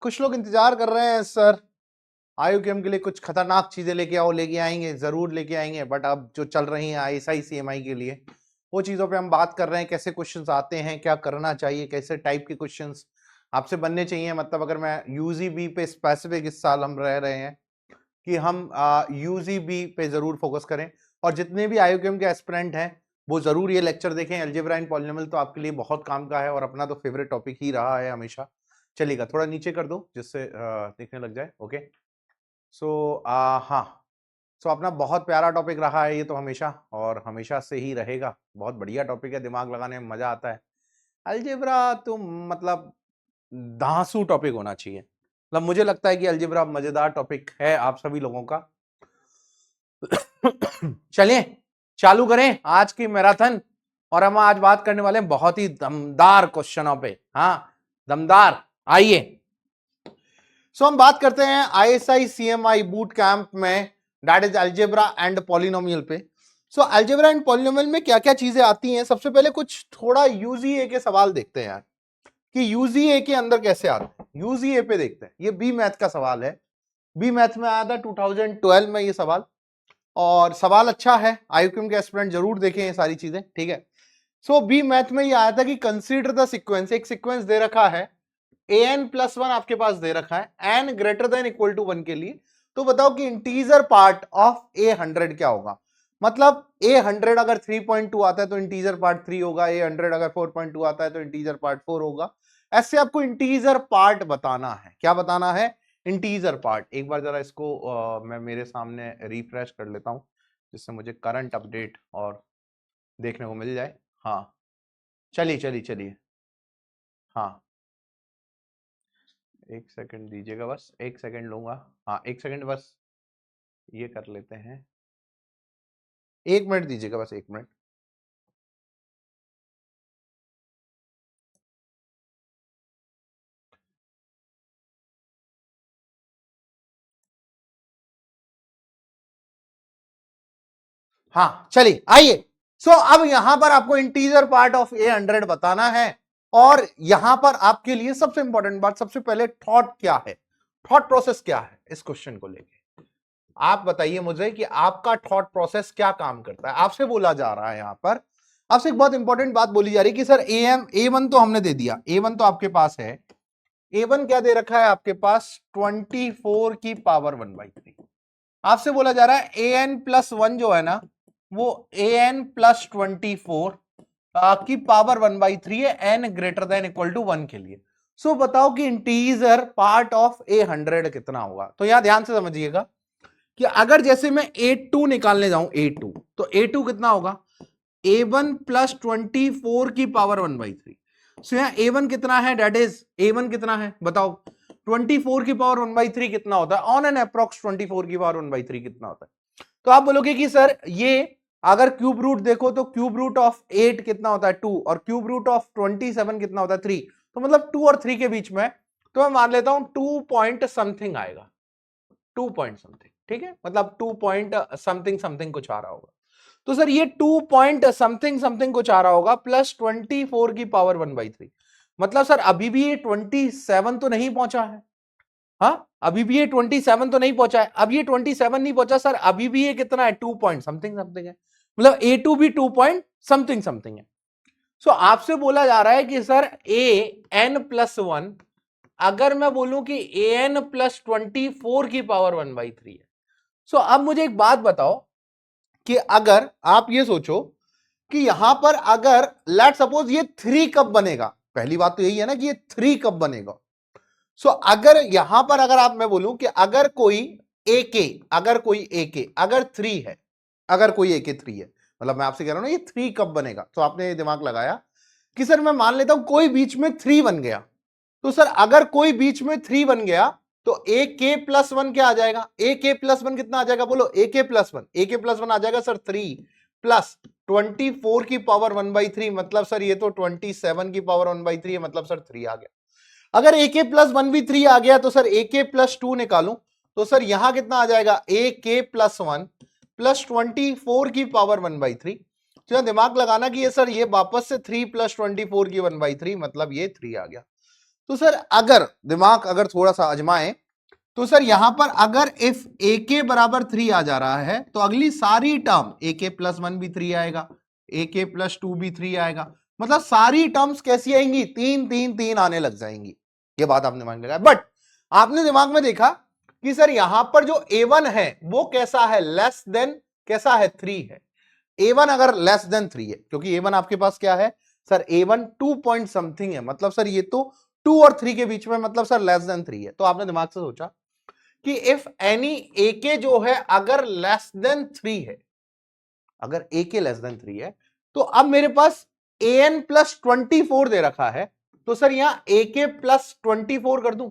कुछ लोग इंतजार कर रहे हैं सर IUCAM के लिए कुछ खतरनाक चीजें लेके आओ, लेके आएंगे, जरूर लेके आएंगे, बट अब जो चल रही हैं ISI CMI के लिए वो चीजों पे हम बात कर रहे हैं। कैसे क्वेश्चंस आते हैं, क्या करना चाहिए, कैसे टाइप के क्वेश्चंस आपसे बनने चाहिए। मतलब अगर मैं UGB पे स्पेसिफिक इस साल हम रह रहे हैं कि हम UGB पे जरूर फोकस करें, और जितने भी IUCAM के एस्पिरेंट हैं वो जरूर ये लेक्चर देखें। अलजेब्रा एंड पॉलिनोमियल तो आपके लिए बहुत काम का है और अपना तो फेवरेट टॉपिक ही रहा है हमेशा। चलिएगा थोड़ा नीचे कर दो जिससे दिखने लग जाए। ओके सो हाँ, सो अपना बहुत प्यारा टॉपिक रहा है ये तो हमेशा, और हमेशा से ही रहेगा। बहुत बढ़िया टॉपिक है, दिमाग लगाने में मजा आता है। अलजेब्रा तो मतलब धांसू टॉपिक होना चाहिए। मतलब मुझे लगता है कि अलजेब्रा मजेदार टॉपिक है आप सभी लोगों का। चलिए चालू करें आज की मैराथन, और हम आज बात करने वाले हैं बहुत ही दमदार क्वेश्चनों पे। हाँ दमदार, आइए। सो हम बात करते हैं ISI CMI बूट कैंप में, that is algebra and polynomial पे। सो अलजेब्रा एंड पॉलिनोमियल में क्या क्या चीजें आती हैं, सबसे पहले कुछ थोड़ा UGA के सवाल देखते हैं यार, कि UGA के अंदर कैसे आते हैं। UGA पे देखते हैं, ये बी मैथ का सवाल है, बी मैथ में आया था 2012 में ये सवाल, और सवाल अच्छा है। IUCAM के एस्पिरेंट जरूर देखें ये सारी चीजें, ठीक है। सो बी मैथ में ये आया था कि कंसीडर द सीक्वेंस, एक सीक्वेंस दे रखा है an+1 आपके पास दे रखा है n greater than equal to 1 के लिए, तो बताओ कि इंटीजर पार्ट ऑफ a100 क्या होगा। मतलब a100 अगर 3.2 आता है तो इंटीजर पार्ट 3 होगा, a100 अगर 4.2 आता है तो इंटीजर पार्ट 4 होगा। ऐसे आपको इंटीजर पार्ट बताना है। क्या बताना है? Integer part. एक बार जरा इसको मैं मेरे सामने रिफ्रेश कर लेता हूं जिससे मुझे करंट अपडेट और देखने को मिल जाए। हाँ चलिए चलिए चलिए, हाँ एक सेकंड दीजिएगा, बस एक सेकंड लूंगा। हाँ एक सेकंड बस, ये कर लेते हैं, 1 मिनट दीजिएगा, बस 1 मिनट। हाँ चलिए आइए। सो अब यहां पर आपको इंटीजर पार्ट ऑफ a100 बताना है, और यहां पर आपके लिए सबसे इंपॉर्टेंट बात, सबसे पहले थॉट क्या है, थॉट प्रोसेस क्या है इस क्वेश्चन को लेके। आप बताइए मुझे कि आपका थॉट प्रोसेस क्या काम करता है। आपसे बोला जा रहा है यहां पर, आपसे एक बहुत इंपॉर्टेंट बात बोली जा रही है कि सर A1 तो हमने दे दिया, A1 तो आपके पास है। A1 क्या दे रखा है आपके पास? 24 की पावर 1/3। आपसे बोला जा रहा है an+1 जो है ना, वो an+24 की पावर 1/3 है, n greater than equal to 1 के लिए। सो बताओ कि इंटीजर पार्ट ऑफ A100 कितना होगा। तो यहां ध्यान से समझिएगा कि अगर जैसे मैं A2 निकालने जाऊं, A2 तो A2 कितना होगा? A1+24 की पावर 1/3। सो यहां A1 कितना है? डेट इज A1 कितना है बताओ? 24 की पावर 1/3 कितना होता है? ऑन एन अप्रोक्स 24 की पावर 1/3 कितना होता है? तो आप बोलोगे कि सर ये अगर क्यूब रूट देखो तो क्यूब रूट ऑफ 8 कितना होता है? 2, और क्यूब रूट ऑफ 27 कितना होता है? 3। तो मतलब 2 और 3 के बीच में, तो मैं मान लेता हूं 2 पॉइंट समथिंग आएगा, 2 पॉइंट समथिंग, ठीक है। मतलब 2 पॉइंट समथिंग समथिंग कुछ आ रहा होगा। तो सर ये 2 पॉइंट समथिंग समथिंग कुछ आ रहा होगा, प्लस 24 की पावर 1/3। मतलब सर अभी भी ये 27 तो नहीं पहुंचा है। हाँ अभी भी ये 27 तो नहीं पहुंचा है। अब ये 27 नहीं पहुंचा सर, अभी भी ये कितना है? 2 पॉइंट समथिंग समथिंग है। मतलब A2 भी 2 पॉइंट समथिंग समथिंग है। सो आपसे बोला जा रहा है कि सर an+1, अगर मैं बोलूं कि an+24 की पावर 1/3 है। सो अब मुझे एक बात बताओ कि अगर आप ये सोचो कि यहां पर अगर लेट सपोज ये 3 कब बनेगा। पहली बात तो यही है ना कि ये 3 कब बनेगा। सो अगर यहां पर अगर आप, मैं बोलूं कि अगर कोई AK अगर 3 है, अगर कोई AK 3 है, मतलब मैं आपसे कह रहा हूं ना ये 3 कब बनेगा। तो आपने दिमाग लगाया कि सर मैं मान लेता हूं कोई बीच में 3 बन गया। तो सर अगर कोई बीच में 3 बन गया तो AK+1 क्या आ जाएगा? AK+1 कितना आ जाएगा बोलो? AK+1 आ जाएगा सर 3 प्लस 24 की पावर 1/3, मतलब सर ये तो 27 की पावर 1/3 है, मतलब सर 3 आ गया। अगर AK+1 भी 3 आ गया तो सर AK+2 निकालूं तो सर यहां कितना आ जाएगा? AK+1 प्लस 24 की पावर 1/3। तो दिमाग लगाना कि ये सर ये वापस से 3 + 24 की 1/3, मतलब ये 3 आ गया। तो सर अगर दिमाग अगर थोड़ा सा आजमाए तो सर यहां पर अगर इफ ए के बराबर 3 आ जा रहा है तो अगली सारी टर्म ए के प्लस 1 भी 3 आएगा, ए के प्लस 2 भी 3 आएगा, मतलब सारी टर्म्स कैसी आएंगी, 3 3 3 आने लग जाएंगी। ये बात आपने मान लिया, बट आपने दिमाग में देखा कि सर यहां पर जो A1 है वो कैसा है, लेस देन कैसा है, 3 है। A1 अगर लेस देन 3 है, क्योंकि A1 आपके पास क्या है सर, A1 2 पॉइंट समथिंग है, मतलब सर ये तो 2 और 3 के बीच में, मतलब सर लेस देन 3 है। तो आपने दिमाग से सोचा कि इफ एनी ए के जो है अगर लेस देन 3 है, अगर ए के लेस देन 3 है, तो अब मेरे पास an प्लस 24 दे रखा है, तो सर यहां ए के प्लस 24 कर दूं,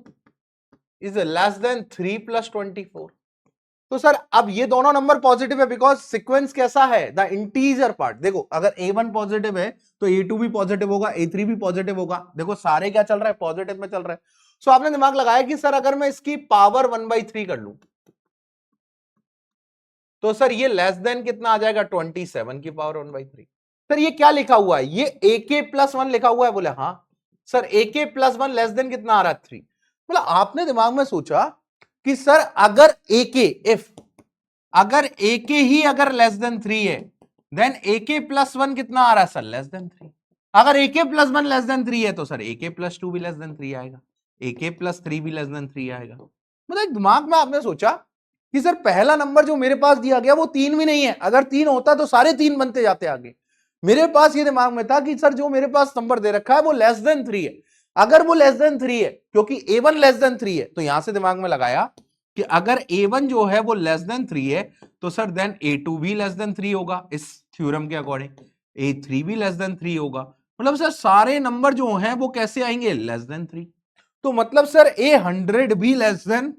इज लेस देन 3 प्लस 24। तो सर अब ये दोनों नंबर पॉजिटिव है, बिकॉज सीक्वेंस कैसा है, द इंटीजर पार्ट। देखो अगर A1 पॉजिटिव है तो A2 भी पॉजिटिव होगा, A3 भी पॉजिटिव होगा, देखो सारे क्या चल रहा है, पॉजिटिव में चल रहा है। सो आपने दिमाग लगाया कि सर अगर मैं इसकी पावर 1/3 कर लूं तो सर ये लेस देन कितना आ जाएगा, 27 की पावर 1/3। सर ये क्या लिखा हुआ है, ये ए के प्लस 1 लिखा हुआ है, बोले हाँ सर ए के प्लस 1 लेस देन कितना आ रहा है, 3। मतलब आपने दिमाग में सोचा कि सर अगर ए के इफ अगर ए के ही अगर लेस देन 3 है देन ए के प्लस 1 कितना आ रहा है सर, लेस देन 3। अगर ए के प्लस 1 लेस देन 3 है तो सर ए के प्लस 2 भी लेस देन 3 आएगा, ए के प्लस 3 भी लेस देन 3 आएगा। मतलब दिमाग में आपने सोचा कि सर पहला नंबर जो मेरे पास दिया गया वो 3 भी नहीं है, अगर 3 होता तो सारे 3 बनते जाते आगे। मेरे पास ये दिमाग में था कि सर जो मेरे पास नंबर दे रखा है वो लेस देन 3 है, अगर वो लेस देन 3 है, क्योंकि A1 लेस देन 3 है, तो यहां से दिमाग में लगाया कि अगर A1 जो है वो लेस देन 3 है तो सर देन A2 भी लेस देन 3 होगा, इस थ्योरम के अकॉर्डिंग A3 भी लेस देन 3 होगा, मतलब सर सारे नंबर जो हैं वो कैसे आएंगे, लेस देन 3। तो मतलब सर A100 भी लेस देन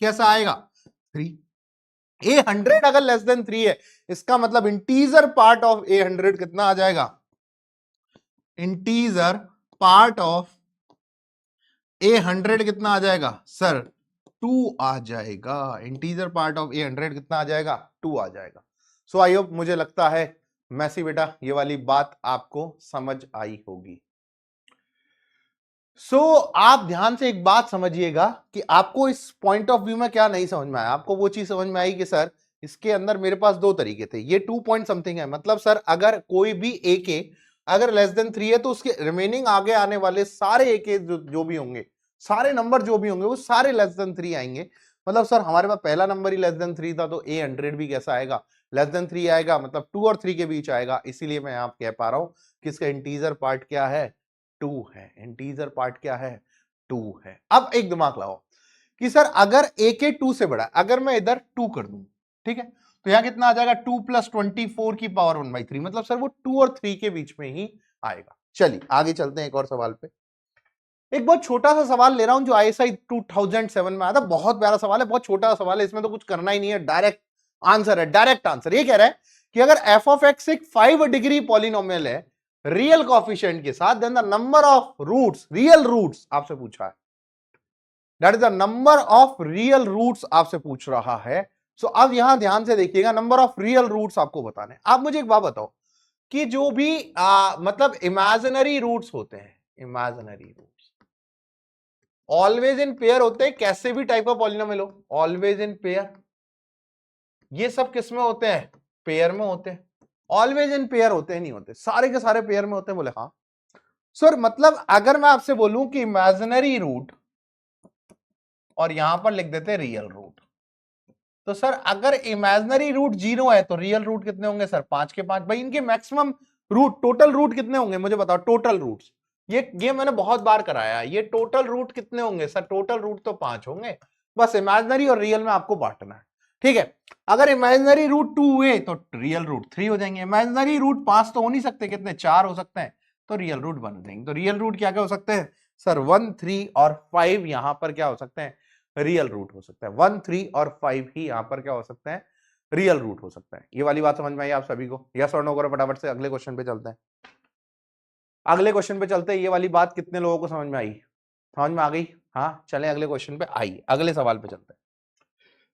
कैसा आएगा, 3। A100 अगर लेस देन 3 है, इसका मतलब इंटीजर पार्ट ऑफ A100 कितना आ जाएगा, इंटीजर पार्ट ऑफ A100 कितना आ जाएगा सर, 2 आ जाएगा। इंटीजर पार्ट ऑफ A100 कितना आ जाएगा, 2 आ जाएगा। सो आई होप, मुझे लगता है मैसी बेटा ये वाली बात आपको समझ आई होगी। आप ध्यान से एक बात समझिएगा कि आपको इस पॉइंट ऑफ व्यू में क्या नहीं समझ में आया। आपको वो चीज समझ में आई कि सर इसके अंदर मेरे पास 2 तरीके थे, ये 2 पॉइंट समथिंग है, मतलब सर अगर कोई भी ए के अगर लेस देन 3 है तो उसके रिमेनिंग आगे आने वाले सारे ए के जो भी होंगे, सारे नंबर जो भी होंगे वो सारे लेस देन 3 आएंगे। मतलब सर हमारे पास पहला नंबर ही लेस देन 3 था, तो A100 भी कैसा आएगा, लेस देन 3 आएगा, मतलब 2 और 3 के बीच आएगा। इसीलिए मैं आप कह पा रहा हूं कि इसका इंटीजर पार्ट क्या है, 2 है। इंटीजर पार्ट क्या है, 2 है। अब एक दिमाग लगाओ कि सर अगर ए के 2 से बड़ा, अगर मैं इधर 2 कर दूं, ठीक है, तो यहां कितना आ जाएगा, 2 प्लस 24 की पावर 1/3, मतलब सर वो 2 और 3 के बीच में ही आएगा। चलिए आगे चलते हैं एक और सवाल पे। एक बहुत छोटा सा सवाल ले रहा हूं जो ISI 2007 में आया था, बहुत प्यारा सवाल है, बहुत छोटा सवाल है, इसमें तो कुछ करना ही नहीं है, डायरेक्ट आंसर है, डायरेक्ट आंसर। ये कह रहा है कि अगर f ऑफ x एक 5 डिग्री पॉलिनोमियल है रियल कोएफिशिएंट के साथ, then the number of roots, real roots आपसे पूछा है, that is the number of real roots आपसे पूछ रहा है। सो अब यहां ध्यान से देखिएगा, नंबर ऑफ रियल रूट्स आपको बताने। आप मुझे एक बात बताओ कि जो भी मतलब इमेजिनरी रूट्स होते हैं, imaginary roots always in pair होते हैं, कैसे भी टाइप का पॉलिनोमियल हो, ऑलवेज इन पेयर, ये सब किस में होते हैं, पेयर में होते हैं। ऑलवेज इन पेयर होते हैं, नहीं होते, सारे के सारे पेयर में होते हैं, बोले हाँ सर। मतलब अगर मैं आपसे बोलूं कि इमेजिनरी रूट और यहां पर लिख देते रियल रूट, तो सर अगर इमेजिनरी रूट 0 है तो रियल रूट कितने होंगे सर, 5 के 5। भाई इनके मैक्सिमम रूट, टोटल रूट कितने होंगे मुझे बताओ, टोटल रूट्स, ये गेम मैंने बहुत बार कराया है, ये टोटल रूट कितने होंगे सर, टोटल रूट तो 5 होंगे। बस इमेजिनरी और रियल में आपको बांटना है, ठीक है। अगर इमेजिनरी रूट 2 हुए तो रियल रूट 3 हो जाएंगे, इमेजिनरी रूट 5 तो हो नहीं सकते, कितने 4 हो सकते हैं, तो रियल रूट बन जाएंगे। तो रियल रूट क्या क्या हो सकते हैं सर, 1 3 और 5 यहां पर क्या हो सकते हैं, रियल रूट हो सकता है। 1 3 और 5 ही यहां पर क्या हो सकते हैं, रियल रूट हो सकता है। ये वाली बात समझ में आई आप सभी को, यस और नो करो फटाफट से, अगले क्वेश्चन पे चलते हैं। अगले क्वेश्चन पे चलते हैं, ये वाली बात कितने लोगों को समझ में आई, समझ में आ गई, हाँ चलें अगले क्वेश्चन पे, आइए अगले सवाल पे चलते हैं।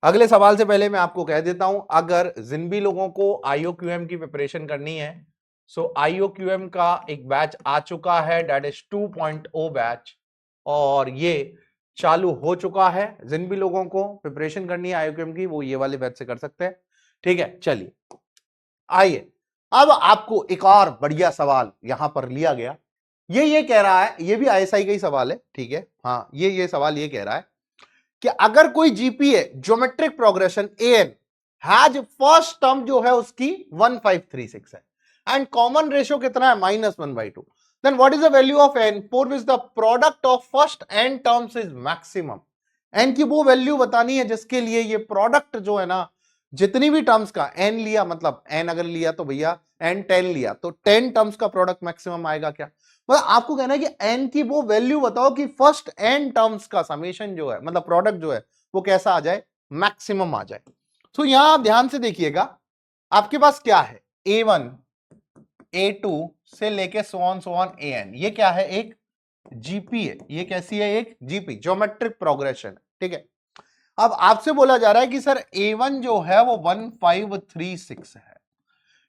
अगले सवाल से पहले मैं आपको कह देता हूं, अगर जिन भी लोगों को IOQM की प्रिपरेशन करनी है, सो IOQM का एक बैच आ चुका है, दैट इज 2.0 बैच। और ये चालू हो चुका है। जिन भी लोगों को प्रिपरेशन करनी है आईओक्यूएम की वो ये वाले बैच से कर सकते हैं। ठीक है, चलिए आइए अब आपको एक और बढ़िया सवाल यहां पर लिया गया। ये कह रहा है, ये भी आईएसआई का ही सवाल है, ठीक है, हाँ ये सवाल ये कह रहा है कि अगर कोई GPA geometric progression an has first term जो है उसकी 1536 है एंड कॉमन रेशियो कितना है -1/2, then what is the value of n for which the product of first n terms is maximum. N की वो वैल्यू बतानी है जिसके लिए ये प्रोडक्ट जो है ना, जितनी भी टर्म्स का एन लिया, मतलब एन अगर लिया तो भैया एन 10 लिया तो 10 टर्म्स का प्रोडक्ट मैक्सिमम आएगा क्या। मतलब आपको कहना है कि एन की वो वैल्यू बताओ कि फर्स्ट एन टर्म्स का समेशन जो है, मतलब प्रोडक्ट जो है वो कैसा आ जाए, मैक्सिमम आ जाए। तो यहां आप ध्यान से देखिएगा, आपके पास क्या है A1 A2 से लेके सो ऑन AN, ये क्या है, एक जीपी है। ये कैसी है, एक जीपी, ज्योमेट्रिक प्रोग्रेशन, ठीक है। अब आपसे बोला जा रहा है कि सर A1 जो है वो 1536 है,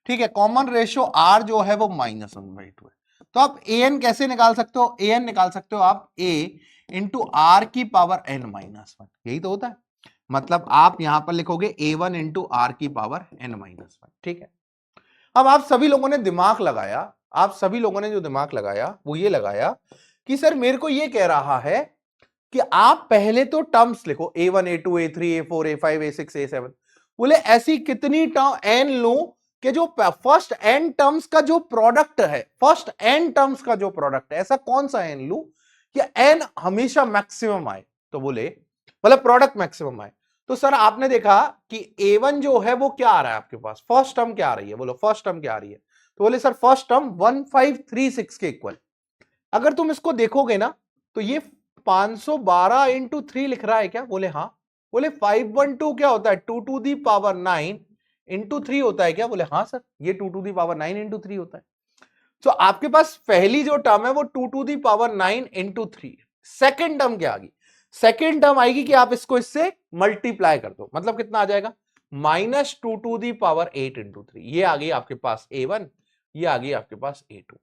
ठीक है, कॉमन रेशियो R जो है वो -1/2 है। तो आप AN कैसे निकाल सकते हो, AN निकाल सकते हो आप A इंटू R की पावर n-1, यही तो होता है। मतलब आप यहां पर लिखोगे A1 इंटू R की पावर n-1, ठीक है। अब आप सभी लोगों ने दिमाग लगाया, आप सभी लोगों ने जो दिमाग लगाया वो ये लगाया कि सर मेरे को ये कह रहा है कि आप पहले तो टर्म्स लिखो A1 A2 A3 A4 A5 A6 A7, बोले ऐसी कितनी टर्म n लो कि जो फर्स्ट n टर्म्स का जो प्रोडक्ट है, फर्स्ट n टर्म्स का जो प्रोडक्ट है, ऐसा कौन सा n लू कि n हमेशा मैक्सिमम आए। तो बोले मतलब प्रोडक्ट मैक्सिमम आए। तो सर आपने देखा कि A1 जो है वो क्या आ रहा है आपके पास, फर्स्ट टर्म क्या आ रही है, बोलो फर्स्ट टर्म क्या आ रही है। तो बोले सर फर्स्ट टर्म 1536 के इक्वल। अगर तुम इसको देखोगे ना तो ये 512 इंटू 3 लिख रहा है क्या, बोले हाँ। बोले 512 क्या होता है, 2 टू दी पावर 9 इंटू 3 होता है क्या, बोले हाँ सर ये 2 टू दी पावर 9 इंटू 3 होता है। तो आपके पास पहली जो टर्म है वो 2 to the power 9 into 3। Second term क्या आ गई, सेकेंड टर्म आएगी कि आप इसको इससे मल्टीप्लाई कर दो, मतलब कितना आ जाएगा -2 टू दी पावर 8 इंटू 3। ये आ गई आपके पास A1, ये आ गई आपके पास A2।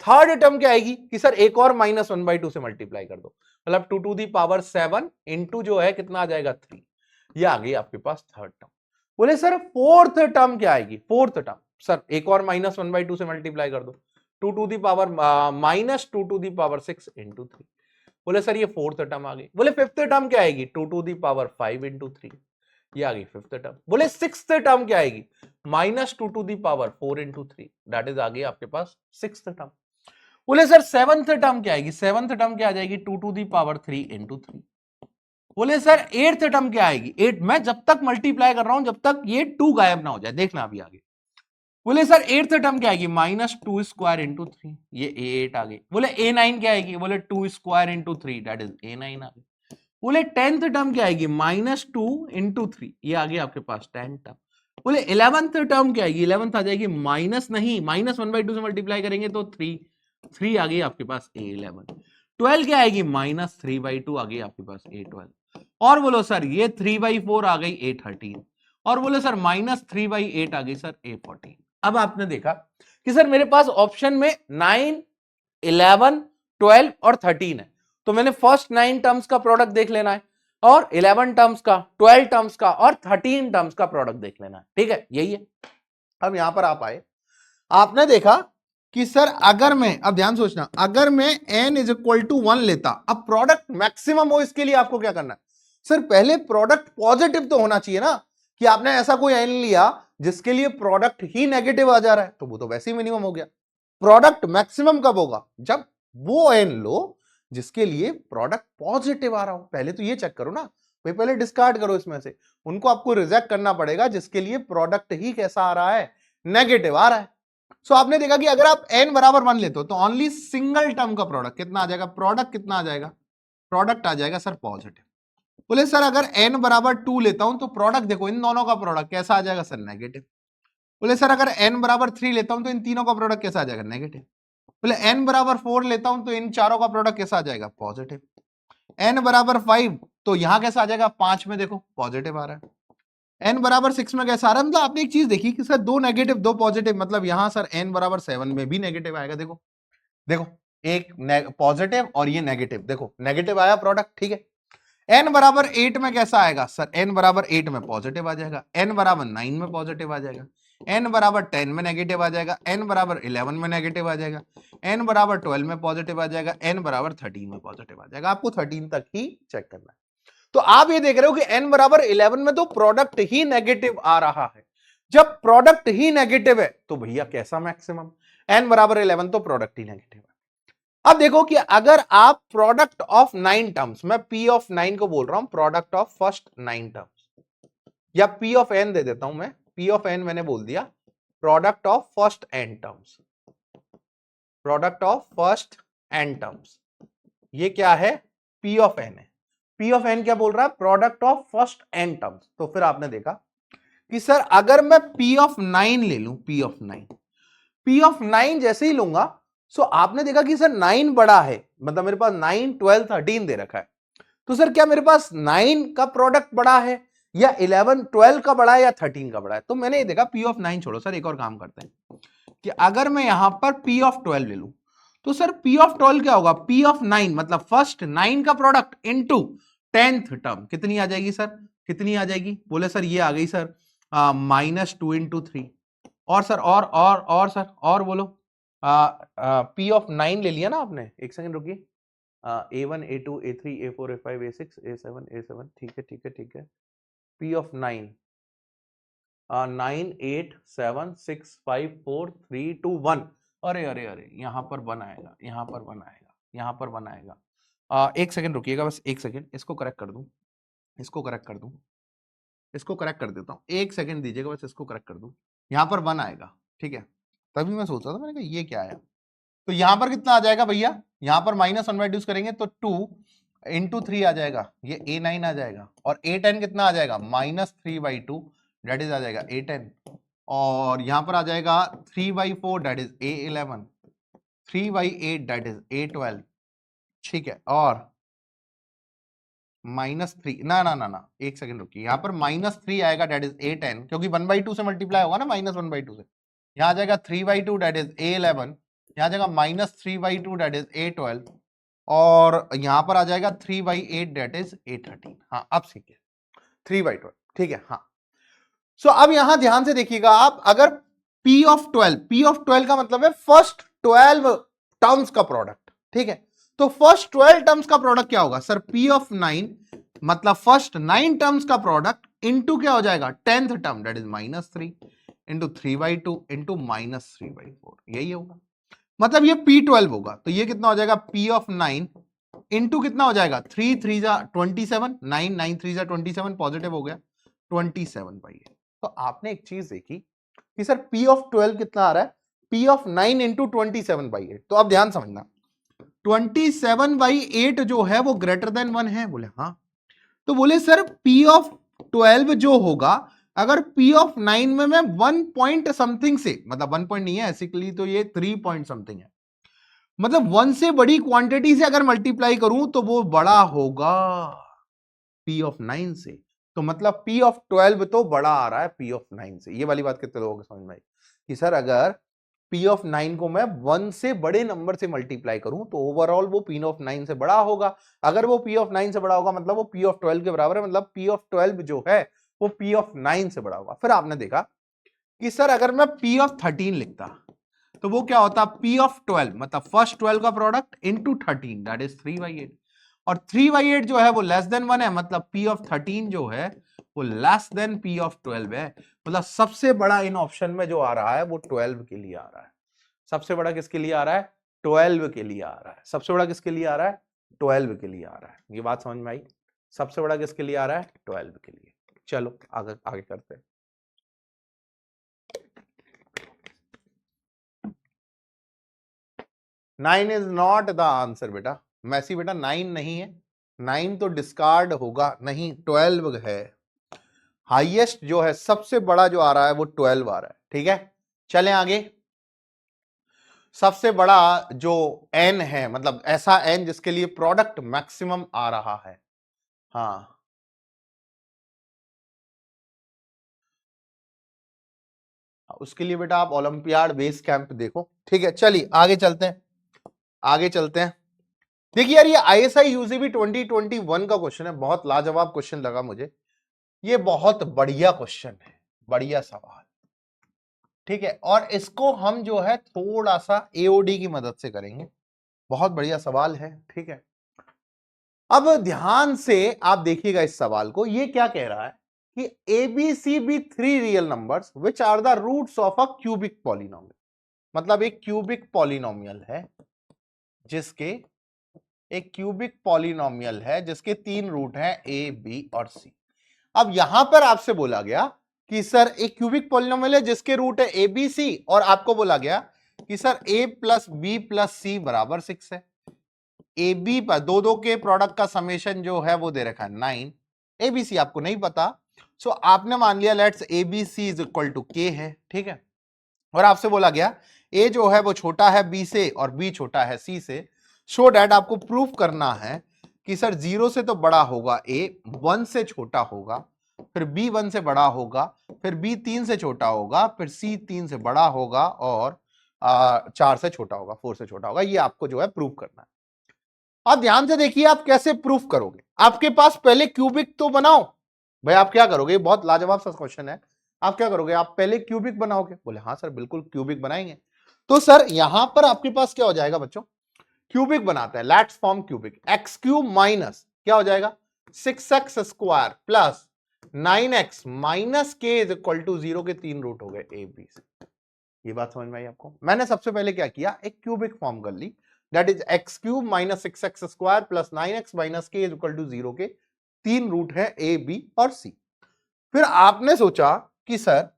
थर्ड टर्म क्या आएगी कि सर एक और -1/2 से मल्टीप्लाई कर दो, मतलब 2 टू दी पावर 7 इंटू जो है कितना आ जाएगा 3। ये आ गई आपके पास थर्ड टर्म। बोले सर फोर्थ टर्म क्या आएगी, फोर्थ टर्म सर एक और -1/2 से मल्टीप्लाई कर दो, 2 to the power -2 to the power 6 into 3। बोले सर ये फोर्थ टर्म आ गई। बोले फिफ्थ टर्म क्या आएगी, 2 टू दी पावर 5 इंटू 3, ये आ गई फिफ्थ टर्म। बोले सिक्स्थ टर्म क्या आएगी, -2 to the power 4 into 3, that is आ गई आपके पास सिक्स्थ टर्म। बोले सर सेवंथ टर्म क्या आएगी, सेवंथ टर्म क्या आ जाएगी 2 टू दी पावर 3 इंटू 3। बोले सर एट्थ टर्म क्या आएगी, एट, मैं जब तक मल्टीप्लाई कर रहा हूं जब तक ये 2 गायब ना हो जाए, देखना अभी आगे। बोले सर एट्थ टर्म क्या आएगी, -2 स्क्वायर इंटू 3, ये A8 आ गई। बोले A9 क्या आएगी, बोले 2 square into 3, that is A9 आ गई। बोले टेंथ टर्म क्या आएगी, -2 इंटू 3, ये आ गई आपके पास 10 टर्म। बोले 11th टर्म क्या आएगी, 11th आ जाएगी माइनस नहीं, -1/2 से मल्टीप्लाई करेंगे तो 3 आ गई आपके पास A11। 12 क्या आएगी, -3/2 आ गई आपके पास A12। और बोलो सर ये 3/4 आ गई A13। और बोलो सर -3/8 आ गई सर A14। अब आपने देखा कि सर मेरे पास ऑप्शन में 9, 11, 12 और 13 है, तो मैंने फर्स्ट 9 टर्म्स का प्रोडक्ट देख लेना है और 11 टर्म्स का, 12 टर्म्स का और 13 टर्म्स का प्रोडक्ट देख लेना है, ठीक है, यही है। अब यहां पर आप आए, आपने देखा कि सर अगर मैं, अब ध्यान सोचना, अगर मैं n इज इक्वल टू 1 लेता, अब प्रोडक्ट मैक्सिमम हो इसके लिए आपको क्या करना है, सर पहले प्रोडक्ट पॉजिटिव तो होना चाहिए ना, कि आपने ऐसा कोई n लिया जिसके लिए प्रोडक्ट ही नेगेटिव आ जा रहा है, तो वो तो वैसे ही मिनिमम हो गया। प्रोडक्ट मैक्सिमम कब होगा, जब वो n लो जिसके लिए प्रोडक्ट पॉजिटिव आ रहा हो। पहले तो ये चेक करो ना भाई, पहले डिस्कार्ड करो इसमें से, उनको आपको रिजेक्ट करना पड़ेगा जिसके लिए प्रोडक्ट ही कैसा आ रहा है, नेगेटिव आ रहा है। सो आपने देखा कि अगर आप n बराबर 1 लेते हो तो ओनली सिंगल टर्म का प्रोडक्ट कितना आ जाएगा, प्रोडक्ट कितना आ जाएगा, प्रोडक्ट आ जाएगा सर पॉजिटिव। बोले सर अगर n बराबर 2 लेता हूं तो प्रोडक्ट देखो, इन दोनों का प्रोडक्ट कैसा आ जाएगा सर, नेगेटिव। बोले सर अगर n बराबर 3 लेता हूं तो इन तीनों का प्रोडक्ट कैसा आ जाएगा, नेगेटिव। बोले n बराबर 4 लेता हूं तो इन चारों का प्रोडक्ट कैसा आ जाएगा, पॉजिटिव। n बराबर 5 तो यहां कैसा आ जाएगा, 5 में देखो पॉजिटिव आ रहा है। n बराबर 6 में कैसा आ रहा है, मतलब आपने एक चीज देखी कि सर 2 नेगेटिव 2 पॉजिटिव, मतलब यहां सर n बराबर 7 में भी नेगेटिव आएगा। देखो देखो एक पॉजिटिव और ये नेगेटिव, देखो नेगेटिव आया प्रोडक्ट, ठीक है। n बराबर 8 में कैसा आएगा सर, n बराबर 8 में पॉजिटिव आ जाएगा, n बराबर 9 में पॉजिटिव आ जाएगा, n बराबर 10 में नेगेटिव आ जाएगा, n बराबर 11 में नेगेटिव आ जाएगा, n बराबर 12 में पॉजिटिव आ जाएगा, n बराबर 13 में पॉजिटिव आ जाएगा। आपको 13 तक ही चेक करना है। तो आप ये देख रहे हो कि n बराबर 11 में तो प्रोडक्ट ही नेगेटिव आ रहा है। जब प्रोडक्ट ही नेगेटिव है तो भैया कैसा मैक्सिमम, n बराबर 11 तो प्रोडक्ट ही नेगेटिव है। अब देखो कि अगर आप प्रोडक्ट ऑफ 9 टर्म्स, मैं p ऑफ 9 को बोल रहा हूं, प्रोडक्ट ऑफ फर्स्ट 9 टर्म्स, या p ऑफ n दे देता हूं मैं, p ऑफ n मैंने बोल दिया, product of first n terms, product of first n terms, ये क्या है, p ऑफ n है। p ऑफ n क्या बोल रहा है, product of first n terms. तो फिर आपने देखा कि सर अगर मैं p ऑफ 9 ले लूं, p ऑफ 9, p ऑफ 9 जैसे ही लूंगा, सो आपने देखा कि सर 9 बड़ा है, मतलब मेरे पास 9, 12, 13 दे रखा है, तो सर क्या मेरे पास 9 का प्रोडक्ट बड़ा है या 11, 12 का बड़ा है या 13 का बड़ा है? तो मैंने ये देखा p ऑफ 9 छोड़ो, सर एक और काम करते हैं कि अगर मैं यहां पर p ऑफ 12 ले लूं, तो सर p ऑफ 12 क्या होगा, p ऑफ 9 मतलब फर्स्ट 9 का प्रोडक्ट इनटू 10th टर्म, कितनी आ जाएगी सर, कितनी आ जाएगी? बोले सर ये आ गई सर -2 इंटू 3। और सर और सर और बोलो, p ऑफ 9 ले लिया ना आपने, एक सेकंड रुकिए, A1, A2, A3, A4, A5, A6, A7, A7, ठीक है ठीक है ठीक है, p ऑफ 9 9, 8, 7, 6, 5, 4, 3, 2, 1, अरे अरे अरे यहां पर 1 आएगा, यहां पर 1 आएगा, यहां पर 1 आएगा। एक सेकंड रुकिएगा, बस एक सेकंड, इसको करेक्ट कर दूं, इसको करेक्ट कर दूं, इसको करेक्ट कर देता हूं, एक सेकंड दीजिएगा, बस इसको करेक्ट कर दूं। यहां पर 1 आएगा, ठीक है, तभी मैं सोच रहा था, मैंने कहा ये क्या आया। तो यहां पर कितना आ जाएगा भैया, यहां पर -1 रिड्यूस करेंगे तो 2 इंटू 3 आ जाएगा, ये A9 आ जाएगा, और A10 कितना आ जाएगा, -3/2, डेट इज आ जाएगा A10, और यहां पर आ जाएगा 3/4, date is A11, 3/8, date is A12, ठीक है, और -3, ना ना ना ना एक सेकंड रुकिए, यहां पर -3 आएगा, डेट इज A10, क्योंकि 1/2 से मल्टीप्लाई होगा ना, -1/2 से, यहां आ जाएगा 3/2, डेट इज A11, यहां जाएगा -3/2, डेट इज A12, और यहां पर आ जाएगा 3/8, डेट इज A13। हाँ अब सीखिए 3/12, ठीक है। हाँ सो अब यहां ध्यान से देखिएगा आप, अगर p ऑफ 12 का मतलब है फर्स्ट 12 टर्म्स का प्रोडक्ट, ठीक है, तो फर्स्ट 12 टर्म्स का प्रोडक्ट क्या होगा सर, p ऑफ 9 मतलब फर्स्ट 9 टर्म्स का प्रोडक्ट इनटू क्या हो जाएगा, 10th term, that is -3 into 3/2 into -3/4, यही होगा, मतलब ये p12 होगा। तो ये कितना हो जाएगा, p ऑफ 9 इंटू कितना हो जाएगा, 3 3 जा 27, 9 9 3 जा 27, पॉजिटिव हो गया 27/8। तो आपने एक चीज देखी कि सर p ऑफ 12 कितना आ रहा है, p ऑफ 9 इंटू 27/8। तो अब ध्यान समझना, 27/8 जो है वो ग्रेटर देन 1 है, बोले हाँ। तो बोले सर p ऑफ 12 जो होगा, अगर p ऑफ 9 में मैं 1 पॉइंट समथिंग से, मतलब 1 पॉइंट नहीं है बेसिकली, तो ये 3 पॉइंट समथिंग है, मतलब 1 से बड़ी क्वांटिटी से अगर मल्टीप्लाई करूं तो वो बड़ा होगा p ऑफ 9 से। तो मतलब p ऑफ 12 तो बड़ा आ रहा है p ऑफ 9 से। ये वाली बात कितने लोगों को समझ में आई कि सर अगर p ऑफ 9 को मैं 1 से बड़े नंबर से मल्टीप्लाई करूं तो ओवरऑल वो p ऑफ 9 से बड़ा होगा। अगर वो p ऑफ 9 से बड़ा होगा मतलब वो p ऑफ 12 के बराबर है, मतलब p ऑफ 12 जो है वो p ऑफ 9 से बड़ा होगा। फिर आपने देखा कि सर अगर मैं p ऑफ 13 लिखता तो वो क्या होता, p ऑफ 12 मतलब फर्स्ट 12 का प्रोडक्ट इंटू 13, दैट इज 3/8, और 3/8 जो है वो लेस देन 1 है, मतलब p ऑफ 13 जो है वो लेस देन p ऑफ 12 है। मतलब सबसे बड़ा इन ऑप्शन में जो आ रहा है वो 12 के लिए आ रहा है। सबसे बड़ा किसके लिए आ रहा है, 12 के लिए आ रहा है। सबसे बड़ा किसके लिए आ रहा है, 12 के लिए आ रहा है। ये बात समझ में आई, सबसे बड़ा किसके लिए आ रहा है, 12 के लिए। चलो आगे आगे करते हैं। 9 इज नॉट द आंसर बेटा, मैसी बेटा 9 नहीं है, 9 तो डिस्कार्ड होगा, नहीं 12 है। हाईएस्ट जो है सबसे बड़ा जो आ रहा है वो 12 आ रहा है, ठीक है। चलें आगे, सबसे बड़ा जो n है, मतलब ऐसा n जिसके लिए प्रोडक्ट मैक्सिमम आ रहा है, हाँ उसके लिए बेटा आप ओलंपियाड बेस कैंप देखो, ठीक है। चलिए आगे चलते हैं, आगे चलते हैं। देखिए यार, ये ISI UGB 2021 का क्वेश्चन है, बहुत लाजवाब क्वेश्चन लगा मुझे। ये बहुत बढ़िया क्वेश्चन है, बढ़िया सवाल, ठीक है। और इसको हम जो है थोड़ा सा AOD की मदद से करेंगे। बहुत बढ़िया सवाल है, ठीक है। अब ध्यान से आप देखिएगा इस सवाल को। ये क्या कह रहा है कि ABC be 3 real numbers which are the roots of a cubic polynomial. मतलब एक क्यूबिक पॉलिनोमियल है जिसके जिसके 3 रूट हैं A, B और C। अब यहां पर आपसे बोला गया कि सर एक क्यूबिक पॉलिनोमियल है जिसके रूट है A, B, C, और आपको बोला गया कि sir A plus B plus C बराबर 6 है। ए बी पर दो के प्रोडक्ट का समेशन जो है वो दे रखा है 9। ABC आपको नहीं पता, सो आपने मान लिया let's ABC is equal to K है, ठीक है। और आपसे बोला गया A जो है वो छोटा है B से और B छोटा है C से, सो डैट आपको प्रूफ करना है कि सर 0 से तो बड़ा होगा A, 1 से छोटा होगा, फिर B 1 से बड़ा होगा, फिर B 3 से छोटा होगा, फिर C 3 से बड़ा होगा, और 4 से छोटा होगा, 4 से छोटा होगा। ये आपको जो है प्रूफ करना है। आप ध्यान से देखिए आप कैसे प्रूफ करोगे। आपके पास पहले क्यूबिक तो बनाओ। भाई आप क्या करोगे, बहुत लाजवाब सा क्वेश्चन है। आप क्या करोगे, आप पहले क्यूबिक बनाओगे। बोले हाँ सर बिल्कुल क्यूबिक बनाएंगे। तो सर यहां पर आपके पास क्या हो जाएगा बच्चों, क्यूबिक बनाते हैं, let's form cubic. X cube minus क्या हो जाएगा 6x square plus 9x minus k is equal to 0 के 3 रूट हो गए A B C। ये बात समझ में आई आपको। मैंने सबसे पहले क्या किया, एक क्यूबिक फॉर्म कर ली, that is x cube minus 6x square plus 9x minus k is equal to 0 के 3 रूट है A B और C। फिर आपने सोचा कि सर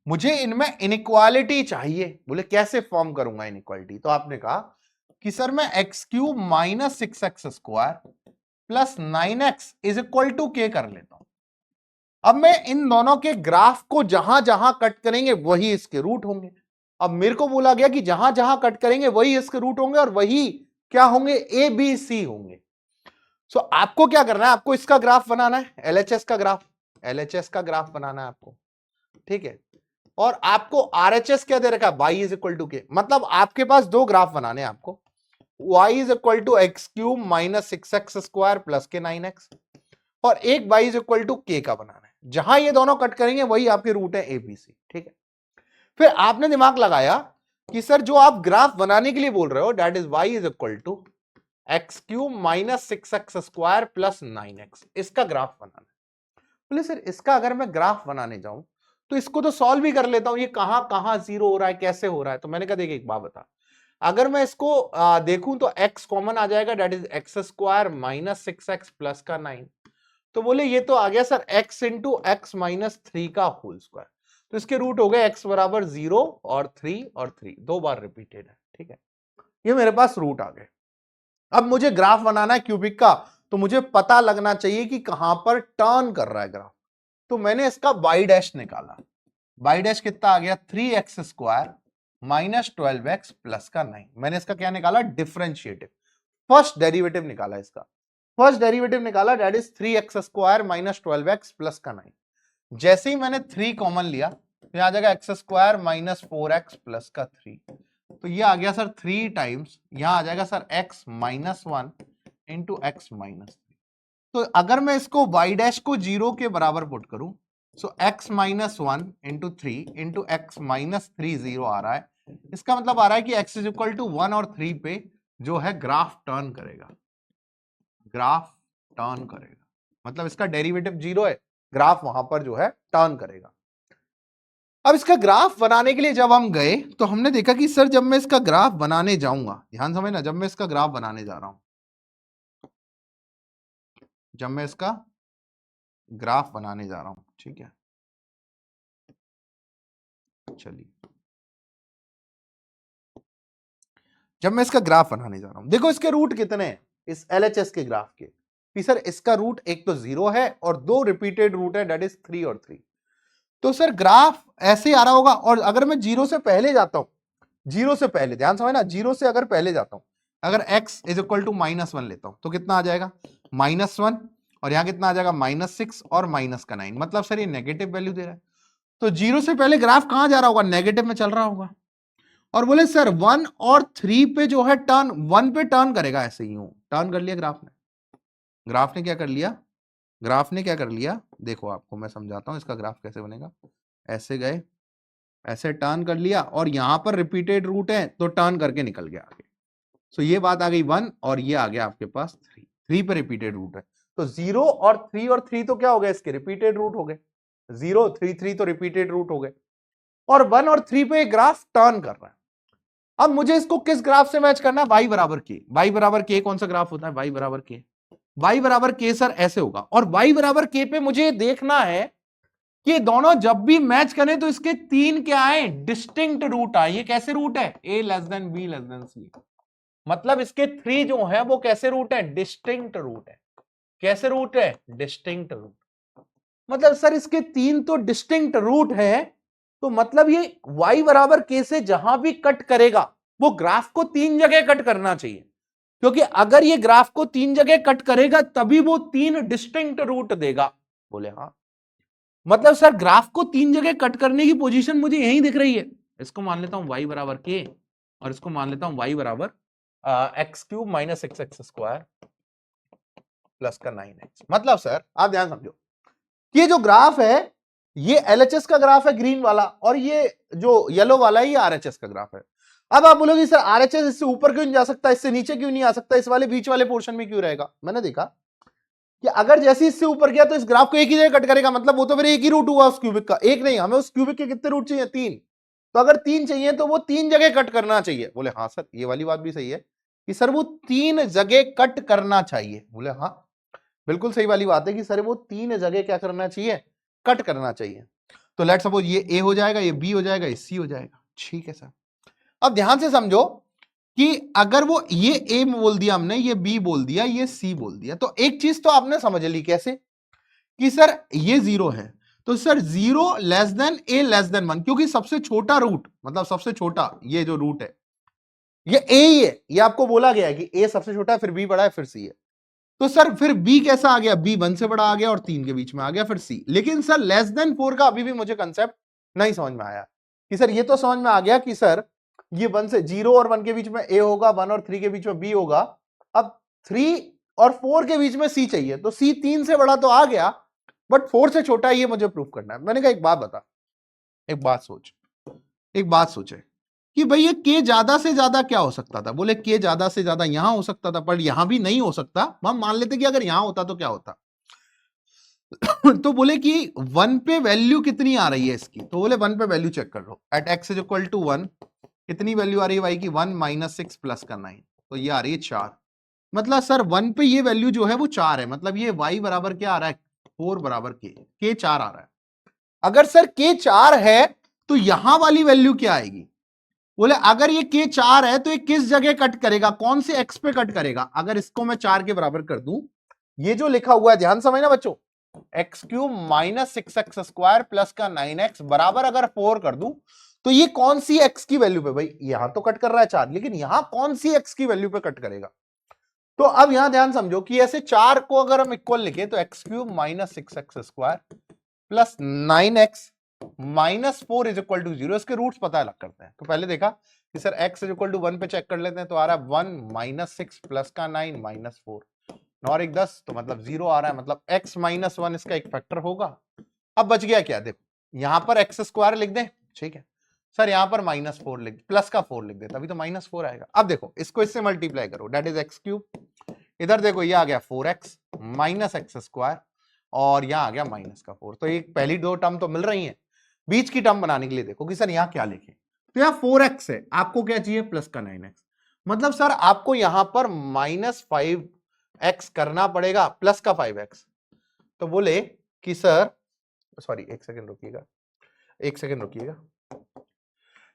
मुझे इनमें इनइक्वालिटी चाहिए। बोले कैसे फॉर्म करूंगा इनइक्वालिटी, तो आपने कहा कि सर मैं x cube minus 6x square plus 9x is equal to k कर लेता हूं। अब मैं इन दोनों के ग्राफ को जहां जहां कट करेंगे वही इसके रूट होंगे। अब मेरे को बोला गया कि जहां जहां कट करेंगे वही इसके रूट होंगे और वही क्या होंगे, ए बी सी होंगे। सो आपको क्या करना है, आपको इसका ग्राफ बनाना है, एलएचएस का ग्राफ बनाना है आपको, ठीक है। और आपको आरएचएस क्या दे रखा है, y इज इक्वल टू के। मतलब आपके पास दो ग्राफ बनाने हैं आपको, y is equal to x cube minus 6x square plus k 9x, और एक y इज इक्वल टू के का बनाना है। जहां ये दोनों कट करेंगे वही आपके रूट है एबीसी, ठीक है। फिर आपने दिमाग लगाया कि सर जो आप ग्राफ बनाने के लिए बोल रहे हो that is y is equal to x cube minus 6x square plus 9x, इसका ग्राफ बनाना है। बोले सर इसका अगर मैं ग्राफ बनाने जाऊं तो इसको तो सॉल्व ही कर लेता हूं, ये कहां कहां जीरो हो रहा है, कैसे हो रहा है। तो मैंने कहा देखिए एक बात बता, अगर मैं इसको देखूं तो x कॉमन आ जाएगा, that is x square minus 6x plus का 9। तो बोले ये तो आ गया sir x into x minus 3 का होल स्क्वायर। तो इसके रूट हो गए x बराबर 0 और 3 और 3, दो बार रिपीटेड है, ठीक है। ये मेरे पास रूट आ गए। अब मुझे ग्राफ बनाना है क्यूबिक का, तो मुझे पता लगना चाहिए कि कहां पर टर्न कर रहा है ग्राफ। तो मैंने इसका y डैश निकाला। y डैश कितना आ गया, 3x square minus 12x plus का 9। मैंने इसका क्या निकाला, डिफरेंशिएटिव, फर्स्ट डेरिवेटिव निकाला इसका। फर्स्ट डेरिवेटिव निकाला that is 3x square minus 12x plus का 9। जैसे ही मैंने 3 कॉमन लिया तो यहां आ जाएगा x square minus 4x plus का 3। तो ये आ गया सर 3 टाइम्स, यहां आ जाएगा sir x minus 1 into x minus 3। तो अगर मैं इसको y डैश को 0 के बराबर पुट करूं, सो x minus 1 into 3 into x minus 3 0 आ रहा है। इसका मतलब आ रहा है कि x इज इक्वल टू 1 और 3 पे जो है ग्राफ टर्न करेगा, मतलब इसका डेरिवेटिव 0 है, ग्राफ वहां पर जो है टर्न करेगा। अब इसका ग्राफ बनाने के लिए जब हम गए तो हमने देखा कि सर जब मैं इसका ग्राफ बनाने जाऊंगा, ध्यान समझना, जब मैं इसका ग्राफ बनाने जा रहा हूं, ठीक है, चलिए जब मैं इसका ग्राफ बनाने जा रहा हूं, देखो इसके रूट कितने हैं इस एलएचएस के ग्राफ के, कि सर इसका रूट एक तो 0 है और दो रिपीटेड रूट है, दैट इज 3 और 3। तो सर ग्राफ ऐसे आ रहा होगा। और अगर मैं 0 से पहले जाता हूं, 0 से पहले ध्यान समझना, 0 से अगर पहले जाता हूं, अगर x इज इक्वल टू -1 लेता हूं तो कितना आ जाएगा -1, और यहां कितना आ जाएगा -6 और माइनस का 9। मतलब सर ये नेगेटिव वैल्यू दे रहा है। तो 0 से पहले ग्राफ कहां जा रहा होगा, नेगेटिव में चल रहा होगा। और बोले सर 1 और 3 पे जो है टर्न 1 पे टर्न करेगा, ऐसे यूं टर्न कर लिया ग्राफ ने। ग्राफ ने क्या कर लिया, ग्राफ ने क्या कर लिया, देखो आपको मैं समझाता हूं इसका ग्राफ कैसे बनेगा। ऐसे गए, ऐसे टर्न कर लिया और यहां पर रिपीटेड रूट है तो टर्न करके निकल गया आगे। सो ये बात आ गई 1 और ये आ गया आपके पास 3 पे रिपीटेड रूट है। तो 0 और 3 तो क्या हो गए इसके रिपीटेड रूट हो गए, 0 3 3 तो रिपीटेड रूट हो गए, और 1 और 3 पे ग्राफ टर्न कर रहा है। अब मुझे इसको किस ग्राफ से मैच करना है, y बराबर के। y बराबर के कौन सा ग्राफ होता है, y बराबर के, y बराबर के सर ऐसे होगा। और y बराबर के पे मुझे देखना है कि दोनों जब भी मैच करें तो इसके 3 क्या आए, डिस्टिंक्ट रूट आए। ये कैसे रूट है, a less than b less than c, मतलब इसके 3 जो है वो कैसे रूट है, डिस्टिंक्ट रूट है। कैसे रूट है, डिस्टिंक्ट रूट। मतलब सर इसके 3 तो डिस्टिंक्ट रूट है, तो मतलब ये y बराबर के से जहां भी कट करेगा वो ग्राफ को 3 जगह कट करना चाहिए, क्योंकि अगर ये ग्राफ को 3 जगह कट करेगा तभी वो 3 डिस्टिंक्ट रूट देगा। बोले हाँ, मतलब सर ग्राफ को 3 जगह कट करने की पोजीशन मुझे यहीं दिख रही है। इसको मान लेता हूं y बराबर के और इसको मान लेता हूं y बराबर x cube minus x x square plus का 9x। मतलब सर आप ध्यान समझो, ये जो ग्राफ है ये एलएचएस का ग्राफ है ग्रीन वाला, और ये जो येलो वाला है ये आरएचएस का ग्राफ है। अब आप बोलोगे सर आरएचएस इससे ऊपर क्यों नहीं जा सकता, इससे नीचे क्यों नहीं आ सकता, इस वाले बीच वाले पोर्शन में क्यों रहेगा। मैंने देखा कि अगर जैसे इससे ऊपर गया तो इस ग्राफ को एक ही जगह कट करेगा, मतलब वो तो फिर एक ही रूट हुआ उस क्यूबिक का, एक नहीं, हमें उस क्यूबिक के कितने रूट चाहिए, 3। तो अगर 3 चाहिए तो वो 3 जगह कट करना चाहिए। बोले हाँ सर ये वाली बात भी सही है कि सर वो 3 जगह कट करना चाहिए। बोले हाँ बिल्कुल सही वाली बात है कि सर वो 3 जगह क्या करना चाहिए, कट करना चाहिए। तो लेट सपोज ये ए हो जाएगा, ये बी हो जाएगा, ये सी हो जाएगा। ठीक है सर, अब ध्यान से समझो कि अगर वो ये ए बोल दिया हमने, ये बी बोल दिया, ये सी बोल दिया, तो एक चीज तो आपने समझ ली, कैसे कि सर ये 0 है तो सर 0 लेस देन ए लेस देन 1, क्योंकि सबसे छोटा रूट, मतलब सबसे छोटा ये जो रूट है ये ए ही है। ये आपको बोला गया है कि ए सबसे छोटा है, फिर बी बड़ा है, फिर सी है। तो सर फिर बी कैसा आ गया, बी 1 से बड़ा आ गया और 3 के बीच में आ गया, फिर सी। लेकिन सर लेस देन 4 का अभी भी मुझे कंसेप्ट नहीं समझ में आया कि सर ये तो समझ में आ गया कि सर ये 1 से 0 और 1 के बीच में ए होगा, 1 और 3 के बीच में बी होगा। अब 3 और 4 के बीच में सी चाहिए, तो सी 3 से बड़ा तो आ गया बट 4 से छोटा है, ये मुझे प्रूफ करना है। मैंने कहा एक बात बता, एक बात सोच, एक बात सोचे कि भाई ये के ज्यादा से ज्यादा क्या हो सकता था। बोले के ज्यादा से ज्यादा यहां हो सकता था, पर यहां भी नहीं हो सकता। हम मान लेते कि अगर यहां होता तो क्या होता तो बोले कि 1 पे वैल्यू कितनी आ रही है इसकी, तो बोले 1 पे वैल्यू चेक कर लो। At x is equal to 1 कितनी वैल्यू आ रही है वाई की, 1 माइनस 6 प्लस का 9, तो ये आ रही है 4। मतलब सर 1 पे ये वैल्यू जो है वो 4 है, मतलब ये y बराबर क्या आ रहा है, 4 बराबर के 4 आ रहा है। अगर सर के 4 है तो यहां वाली वैल्यू क्या आएगी। बोले अगर ये के 4 है तो ये किस जगह कट करेगा, कौन से एक्स पे कट करेगा। अगर इसको मैं 4 के बराबर कर दूं, ये जो लिखा हुआ है ध्यान समझना बच्चों, x cube minus 6x square plus का 9x बराबर अगर 4 कर दूं, तो ये कौन सी एक्स की वैल्यू पे, भाई यहां तो कट कर रहा है 4, लेकिन यहां कौन सी एक्स की वैल्यू पे कट करेगा। तो अब यहां ध्यान समझो कि ऐसे 4 को अगर हम इक्वल लिखे तो x cube minus 6x square plus 9x minus 4 is equal to 0। इसके रूट्स पता अलग करते हैं। तो पहले देखा कि sir x is equal to 1 पे चेक कर लेते हैं, तो आ रहा है 1 माइनस 6 प्लस का 9 माइनस 4, 9 और 1 10, तो मतलब 0 आ रहा है, मतलब x माइनस 1 इसका एक फैक्टर होगा। अब बच गया क्या, देखो यहां पर एक्स स्क्वायर लिख दें, ठीक है सर, यहां पर माइनस 4 लिख, प्लस का 4 लिख दे, तभी तो माइनस 4 आएगा। अब देखो इसको इससे मल्टीप्लाई करो, दैट इज एक्स क्यूब, इधर देखो ये आ गया 4x माइनस एक्स स्क्वायर, और यहां आ गया माइनस का 4। तो ये पहली दो टर्म तो मिल रही हैं, बीच की टर्म बनाने के लिए देखो कि सर यहां क्या लिखे, तो यहां 4x है, आपको क्या चाहिए प्लस का 9x, मतलब सर आपको यहां पर माइनस 5x करना पड़ेगा प्लस का 5x। तो बोले कि सर सॉरी एक सेकंड रुकिएगा, एक सेकंड रुकिएगा,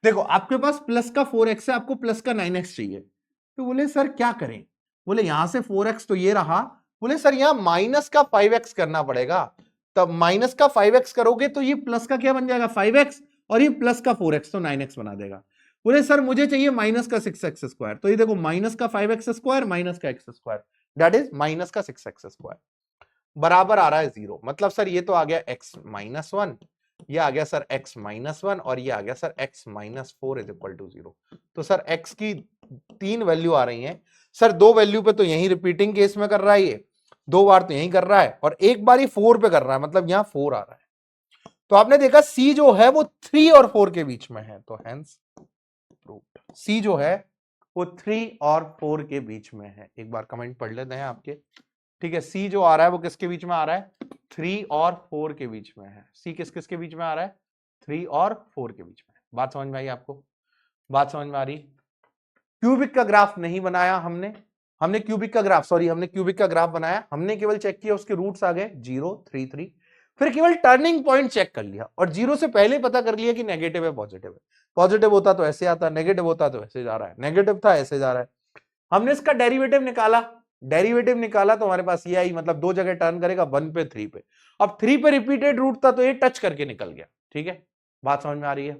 देखो आपके पास प्लस का 4x है, आपको प्लस का 9x चाहिए। तो बोले सर क्या करें, बोले यहां से 4x तो ये रहा, बोले सर यहां माइनस का 5x करना पड़ेगा। तब माइनस का 5x करोगे तो ये प्लस का क्या बन जाएगा 5x, और ये प्लस का 4x तो 9x बना देगा। बोले सर मुझे चाहिए माइनस का 6x स्क्वायर, तो ये देखो माइनस का 5x स्क्वायर माइनस का x square that is minus का 6x स्क्वायर बराबर आ रहा है 0। मतलब सर ये तो आ गया x माइनस 1 ये आ गया सर x -1 और ये आ गया sir x -4 is equal to 0। तो सर x की 3 वैल्यू आ रही हैं सर, 2 वैल्यू पे तो यही रिपीटिंग केस में कर रहा है, ये 2 बार तो यही कर रहा है और एक बार ये 4 पे कर रहा है, मतलब यहां 4 आ रहा है। तो आपने देखा C जो है वो 3 और 4 के बीच में है, तो हेंस प्रूव्ड। C जो है वो 3 और 4 के बीच में है। एक बार कमेंट पढ़ लेते हैं आपके, ठीक है। C जो आ रहा है वो किसके बीच में आ रहा है? 3 और 4 के बीच में है। C किस किस के बीच में आ रहा है? 3 और 4 के बीच में। बात समझ में आई आपको? बात समझ में आ रही? क्यूबिक का ग्राफ नहीं बनाया हमने क्यूबिक का ग्राफ, सॉरी हमने क्यूबिक का ग्राफ बनाया, हमने केवल चेक किया उसके रूट्स आ गए 0, 3, 3, फिर केवल टर्निंग पॉइंट चेक कर लिया और 0 से पहले पता कर लिया कि नेगेटिव है पॉजिटिव है। पॉजिटिव होता तो ऐसे आता, नेगेटिव होता तो ऐसे जा रहा है, नेगेटिव था ऐसे जा रहा है। हमने इसका डेरिवेटिव निकाला, तो हमारे पास ये आई, मतलब 2 जगह टर्न करेगा, 1 पे 3 पे। अब 3 पे रिपीटेड रूट था तो ये टच करके निकल गया। ठीक है, बात समझ में आ रही है?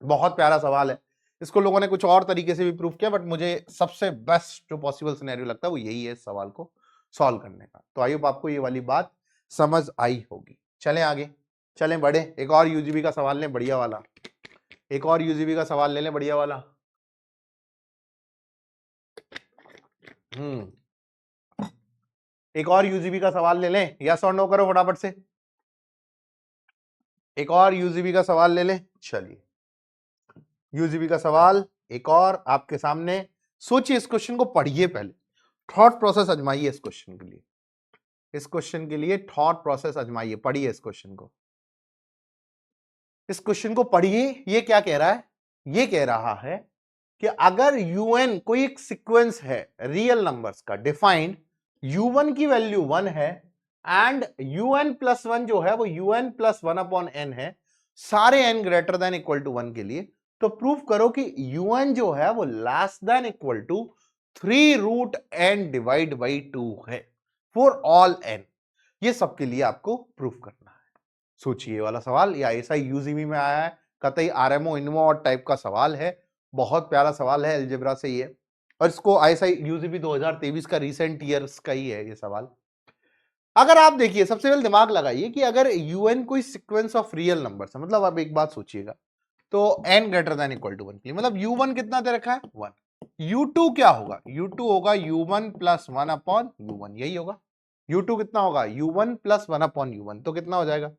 बहुत प्यारा सवाल है, इसको लोगों ने कुछ और तरीके से भी प्रूव किया, बट मुझे सबसे बेस्ट जो पॉसिबल सिनेरियो लगता है वो यही है इस सवाल को सॉल्व करने का। तो आई होप आपको ये वाली बात समझ आई होगी। चलें आगे, चलें बढ़े, एक और यूजीबी का सवाल लें बढ़िया वाला, एक और यूजीबी का सवाल ले लें बढ़िया वाला। एक और यूजीबी का सवाल ले लें, यस और नो करो फटाफट से। एक और यूजीबी का सवाल ले लें। चलिए यूजीबी का सवाल एक और आपके सामने। सोचिए, इस क्वेश्चन को पढ़िए, पहले थॉट प्रोसेस आजमाइए इस क्वेश्चन के लिए, इस क्वेश्चन के लिए थॉट प्रोसेस आजमाइए, पढ़िए इस क्वेश्चन को, इस क्वेश्चन को पढ़िए। ये क्या कह रहा है? ये कह रहा है कि अगर un कोई एक सीक्वेंस है रियल नंबर्स का, डिफाइंड u1 की वैल्यू 1 है एंड un+1 जो है वो un+1/n है, सारे n greater than equal to 1 के लिए, तो प्रूफ करो कि un जो है वो less than equal to 3√n divide by 2 है फॉर ऑल n। ये सबके लिए आपको प्रूफ करना है। सोचिए वाला सवाल, या ऐसा यूजीबी में आया है, कतई आरएमओ इनमो और टाइप का सवाल है, बहुत प्यारा सवाल है अलजेब्रा से ये, और इसको आईएसआई यूजीबी 2023 का रीसेंट ईयर्स का ही है ये सवाल। अगर आप देखिए, सबसे पहले दिमाग लगाइए कि अगर un कोई सीक्वेंस ऑफ रियल नंबर्स है, मतलब आप एक बात सोचिएगा, तो n greater than equal to 1 के लिए, मतलब u1 कितना दे रखा है? 1। u2 क्या होगा? u2 होगा u1+1/u1, यही होगा। u2 कितना होगा? u1+1/u1, तो कितना हो जाएगा?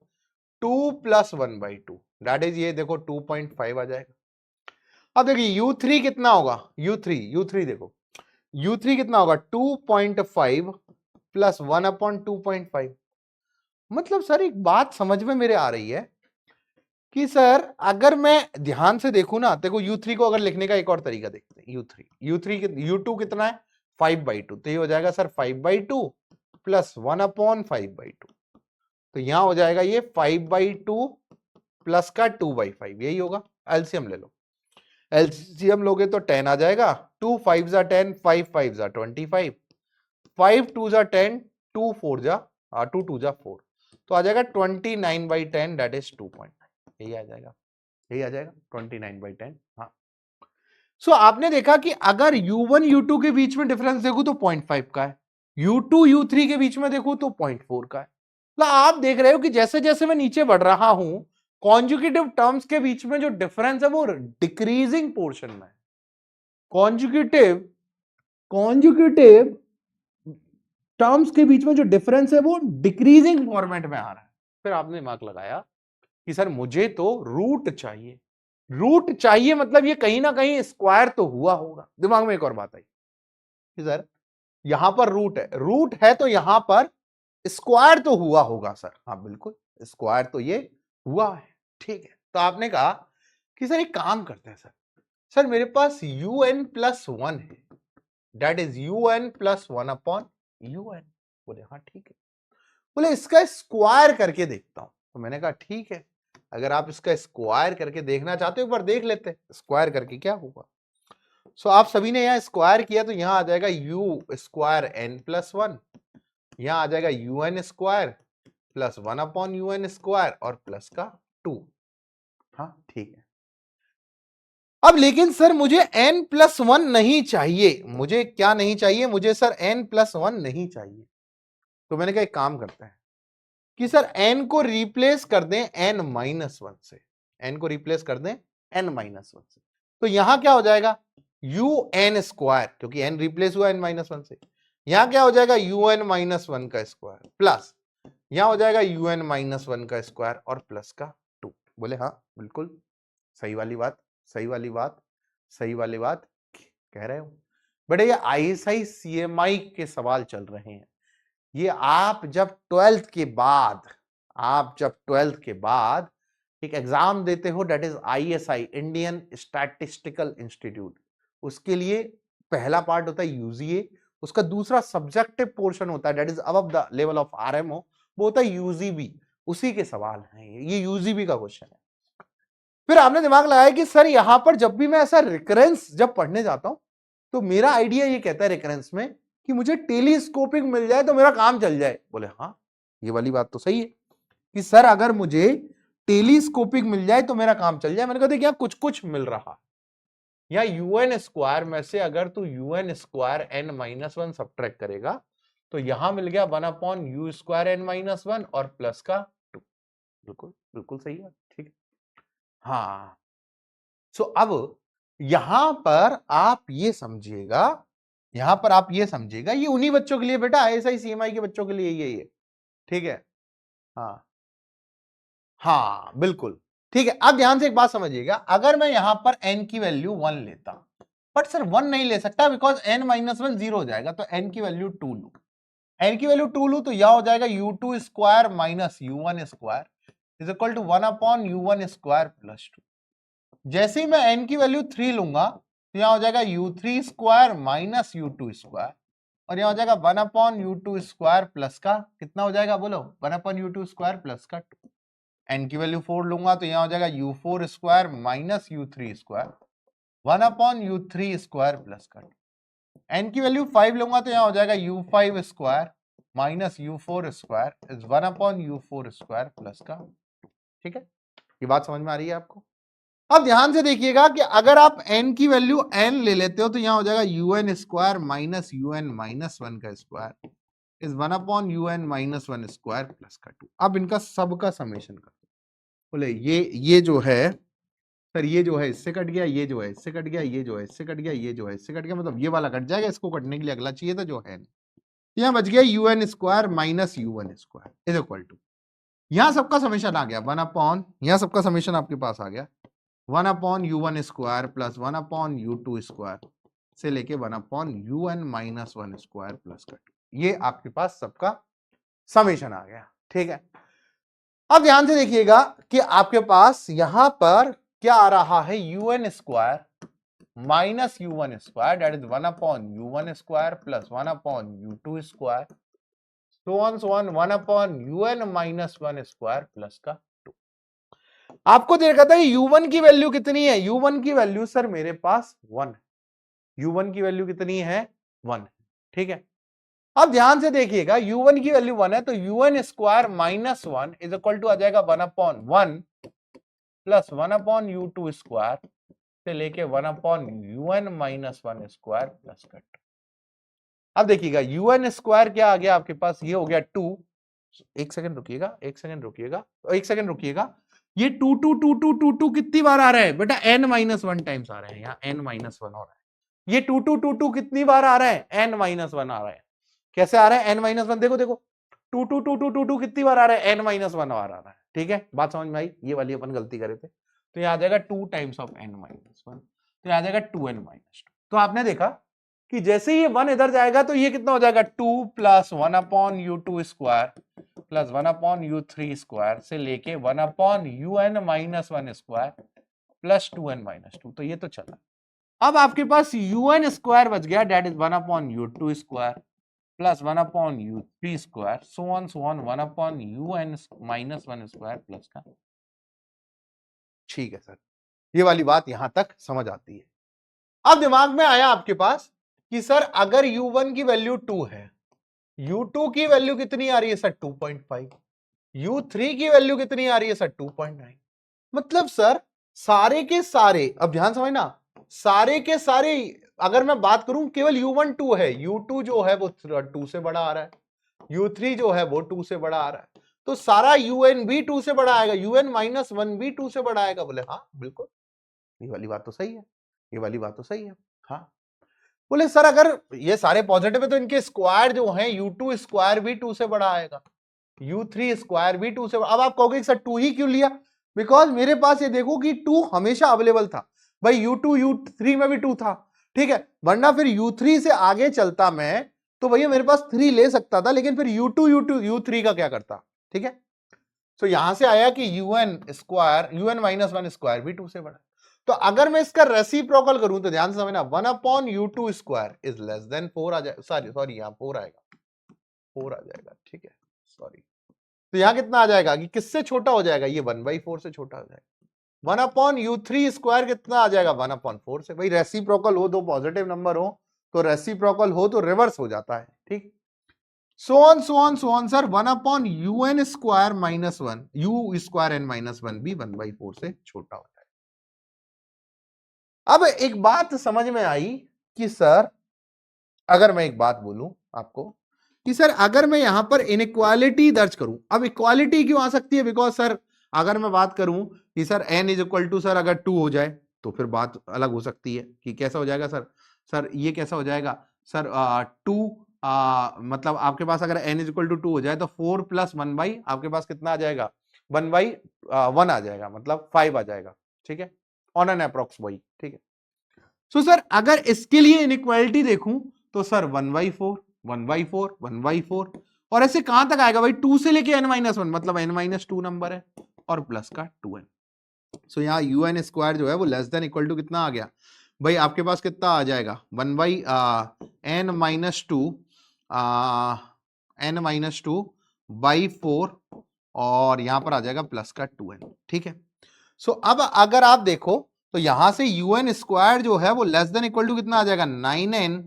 2+1/2, दैट इज ये देखो 2.5 आ जाएगा। अब देखिए u3 कितना होगा? u3 देखो u3 कितना होगा? 2.5 + 1/2.5। मतलब सर एक बात समझ में मेरे आ रही है कि सर अगर मैं ध्यान से देखूं ना, देखो u3 को अगर लिखने का एक और तरीका देखते हैं। u2 कितना है? 5/2, तो ये हो जाएगा सर 5/2 + 1/5/2, तो यहां हो जाएगा ये 5/2 प्लस का 2/5, यही होगा। एलसीएम ले लो, एलसीएम लोगे तो 10 आ जाएगा, 2 5 जा 10, 5 5 जा 25, 5 2 जा 10, 2 4 जा 2 2 जा 4, तो आ जाएगा 29/10, दैट इज 2.9, यही आ जाएगा, यही आ जाएगा 29/10। हाँ, सो आपने देखा कि अगर u1 u2 के बीच में डिफरेंस देखूं तो 0.5 का है, u2 u3 के बीच में देखूं तो 0.4 का है। मतलब आप देख रहे हो कि जैसे जैसे मैं नीचे बढ़ रहा हूं, कॉन्जुगेटिव टर्म्स के बीच में जो डिफरेंस है वो डिक्रीजिंग पोर्शन में है। कॉन्जुगेटिव टर्म्स के बीच में जो डिफरेंस है वो डिक्रीजिंग फॉर्मेट में आ रहा है। फिर आपने दिमाग लगाया कि सर मुझे तो रूट चाहिए, रूट चाहिए मतलब ये कहीं ना कहीं स्क्वायर तो हुआ होगा। दिमाग में एक और बात आई कि सर यहां पर रूट है तो यहां पर स्क्वायर तो हुआ होगा सर। हाँ बिल्कुल, स्क्वायर तो ये हुआ है, ठीक है। तो आपने कहा कि सर एक काम करते हैं, सर मेरे पास un+1 है, दैट इज un+1/un। बोले हाँ ठीक है, बोले इसका स्क्वायर करके देखता हूं। तो मैंने कहा ठीक है, अगर आप इसका स्क्वायर करके देखना चाहते हो एक बार देख लेते हैं स्क्वायर करके क्या होगा। सो आप सभी ने यहां स्क्वायर किया तो यहां आ जाएगा u² n+1, यहां आ जाएगा un² + 1/un² और प्लस का 2। हाँ ठीक है। अब लेकिन सर मुझे n+1 नहीं चाहिए, मुझे क्या नहीं चाहिए? मुझे सर n+1 नहीं चाहिए। तो मैंने कहा एक काम करते हैं, कि सर n को रिप्लेस कर दें n-1 से, n को रिप्लेस कर दें n-1 से, तो यहां क्या हो जाएगा un स्क्वायर, क्योंकि n रिप्लेस हुआ n-1 से, यहां क्या हो जाएगा un-1 का स्क्वायर प्लस यहां हो जाएगा un-1 का स्क्वायर और प्लस का 2। बोले हाँ बिल्कुल सही वाली बात, सही वाली बात, सही वाली बात कह रहे हो। बड़े ये ISI CMI के सवाल चल रहे हैं, ये आप जब 12th के बाद एक एग्जाम देते हो, that is ISI Indian statistical institute, उसके लिए पहला पार्ट होता है UGA, उसका दूसरा सब्जेक्टिव पोर्शन होता है that is above the level of RMO, वो होता है UGB, उसी के सवाल हैं ये UGB का क्वेश्चन है। फिर आपने दिमाग लगाया कि सर यहां पर जब भी मैं ऐसा रिकरेंस जब पढ़ने जाता हूं तो मेरा आइडिया ये कहता है रिकरेंस में कि मुझे टेलीस्कोपिक मिल जाए तो मेरा काम चल जाए। बोले हाँ ये वाली बात तो सही है कि सर अगर मुझे टेलीस्कोपिक मिल जाए तो मेरा काम चल जाए। मैंने कहा क्या कुछ कुछ मिल रहा या UN स्क्वायर में से अगर तू UN स्क्वायर n-1 सब्ट्रैक्ट करेगा तो यहां मिल गया 1/u स्क्वायर n-1 और प्लस का 2। बिल्कुल बिल्कुल सही है, ठीक है। हाँ सो अब यहां पर आप ये समझिएगा, यहां पर आप ये समझिएगा, ये उन्हीं बच्चों के लिए बेटा ISI CMI के बच्चों के लिए ये ठीक है। हाँ हाँ बिल्कुल ठीक है। अब ध्यान से एक बात समझिएगा, अगर मैं यहां पर n की वैल्यू 1 लेता, बट सर 1 नहीं ले सकता बिकॉज n-1 0 हो जाएगा, तो n की वैल्यू 2 लू, n की वैल्यू 2 लू तो यह हो जाएगा u2 square minus u1 square is equal to 1/u1 square plus 2। जैसे ही मैं n की वैल्यू 3 लूंगा तो यहां हो जाएगा u3 square minus u2 square और यहां हो जाएगा 1/u2 स्क्वायर प्लस का कितना हो जाएगा बोलो 1/u2 स्क्वायर प्लस का 2। n की वैल्यू 4 लूंगा तो यहां हो जाएगा u4 square minus u3 square 1/u3 square plus का 2। n की वैल्यू 5 लूंगा तो यहां हो जाएगा u5 square minus u4 square is 1/u4 square plus का 2। ठीक है, ये बात समझ में आ रही है आपको। अब ध्यान से देखिएगा कि अगर आप n की वैल्यू n ले लेते हो तो यहां हो जाएगा un स्क्वायर माइनस un-1 का square is 1/un-1 square plus का 2। अब इनका सबका समेशन कर बोले ये जो है सर, ये जो है इससे कट गया, ये जो है इससे कट गया, ये जो है इससे कट गया, ये जो है इससे कट गया, मतलब ये वाला कट जाएगा, इसको कटने के लिए अगला चाहिए था जो है यहां बच गया un square minus u1 square is equal to, यहां सबका समेशन आ गया 1/, यहां सबका समेशन आपके पास आ गया 1/u1 square plus 1/u2 square से लेके 1/un-1 स्क्वायर प्लस का 2। ये आपके पास सबका समेशन आ गया। ठीक है, अब ध्यान से देखिएगा कि आपके पास यहां पर क्या आ रहा है un square minus u1 square that is 1/u1 square plus 1/u2 square so on 1/un-1 square plus का 2। आपको देखा था u1 की वैल्यू कितनी है, u1 की वैल्यू सर मेरे पास 1 है, u1 की वैल्यू कितनी है 1 है। ठीक है, अब ध्यान से देखिएगा u1 की वैल्यू 1 है तो un square minus 1 is equal to आ जाएगा 1/1 प्लस 1/u2 स्क्वायर से लेके 1/un-1 स्क्वायर प्लस का 2। अब देखिएगा un स्क्वायर क्या आ गया आपके पास, ये हो गया 2। एक सेकंड रुकिएगा, एक सेकंड रुकिएगा, एक सेकंड रुकिएगा, ये 2 2 2 2 2 2 कितनी बार आ रहा है बेटा, n-1 टाइम्स आ रहे हैं, यहाँ n-1 हो रहा है। ये 2 2 2 2 कितनी बार आ रहा है, n-1 आ रहा है। कैसे आ रहा है n-1, देखो देखो 2 2 2 2 2 2 कितनी बार आ रहा है, n-1 आ रहा है। ठीक है, बात समझ में आई, ये वाली अपन गलती करे थे, तो ये आ जाएगा 2 टाइम्स ऑफ n-1, तो आ जाएगा 2n-2। तो आपने देखा कि जैसे ये 1 इधर जाएगा तो ये कितना हो जाएगा 2 plus 1/u2 square plus 1/u3 square से लेके 1/un-1 स्क्वायर प्लस 2n-2। तो ये तो चला। अब आपके पास un स्क्वायर बच गया that is 1/u2 square plus 1/u3 square so on 1/un-1 square plus का। ठीक है सर, ये वाली बात यहां तक समझ आती है। अब दिमाग में आया आपके पास कि सर अगर u1 की वैल्यू 2 है, u2 की वैल्यू कितनी आ रही है सर 2.5, u3 की वैल्यू कितनी आ रही है सर 2.9, मतलब सर सारे के सारे, अब ध्यान समझना, सारे के सारे अगर मैं बात करूं केवल u1 2 है, u2 जो है वो 2 से बड़ा आ रहा है, u3 जो है वो 2 से बड़ा आ रहा है, तो सारा यूएन भी 2 से बड़ा आएगा, यूएन माइनस 1 भी 2 से बड़ा आएगा। बोले हाँ बिल्कुल, ये वाली बात तो सही है, ये वाली बात तो सही है। हाँ बोले सर अगर ये सारे पॉजिटिव है तो इनके स्क्वायर जो है U2 स्क्वायर भी 2 से बड़ा आएगा, U3 स्क्वायर भी 2 से बड़ा। अब आप कहोगे सर 2 ही क्यों लिया? बिकॉज मेरे पास ये देखो कि 2 हमेशा अवेलेबल था भाई, U2 U3 में भी 2 था, ठीक है, वरना फिर U3 से आगे चलता मैं तो भैया मेरे पास 3 ले सकता था, लेकिन फिर U3 का क्या करता, ठीक है। तो यहां से आया कि UN square UN minus 1 square भी 2 से बड़ा। तो अगर मैं इसका रेसिप्रोकल करूं तो ध्यान से समझना, 1/U2 square is less than 4 आ जाएगा, सॉरी यहां 4 आएगा, 4 आ जाएगा, ठीक है, सॉरी। तो यहां कितना आ जाएगा कि किससे छोटा हो जाएगा, ये 1/4 से छोटा हो जाएगा। 1/U3 स्क्वायर कितना आ जाएगा, 1/4 से। भाई रेसिप्रोकल हो, दो पॉजिटिव नंबर हो तो रेसिप्रोकल हो तो रिवर्स हो जाता है, ठीक। So on sir, 1/UN square minus 1 U square N minus 1 भी 1/4 से छोटा होता है। अब एक बात समझ में आई कि सर अगर मैं एक बात बोलूं आपको कि सर अगर मैं यहां पर इनइक्वालिटी दर्ज करूं, अब इक्वालिटी क्यों आ सकती है? बिकॉज सर अगर मैं बात करूं कि sir n is equal to sir अगर 2 हो जाए तो फिर बात अलग हो सकती है कि कैसा हो जाएगा सर। सर ये कैसा हो जाएगा सर, 2 मतलब आपके पास अगर n इज इक्वल टू 2 हो जाए तो 4 प्लस 1 बाई आपके पास कितना आ जाएगा, 1/1 आ जाएगा, मतलब 5 आ जाएगा, ठीक है, ऑन एन अप्रोक्स वही, ठीक है। सो सर अगर इसके लिए इनइक्वालिटी देखूं तो सर 1/4 1/4 1/4 और ऐसे कहां तक आएगा भाई, 2 से लेके n-1 मतलब n-2 नंबर है और प्लस का 2n। सो यहाँ UN स्क्वायर जो है वो लेस देन इक्वल टू कितना आ गया भाई, आपके पास कितना आ जाएगा 1/n-2 और यहां पर आ जाएगा प्लस का 2n, ठीक है। सो अब अगर आप देखो तो यहां से UN स्क्वायर जो है वो लेस देन इक्वल टू कितना आ जाएगा, 9n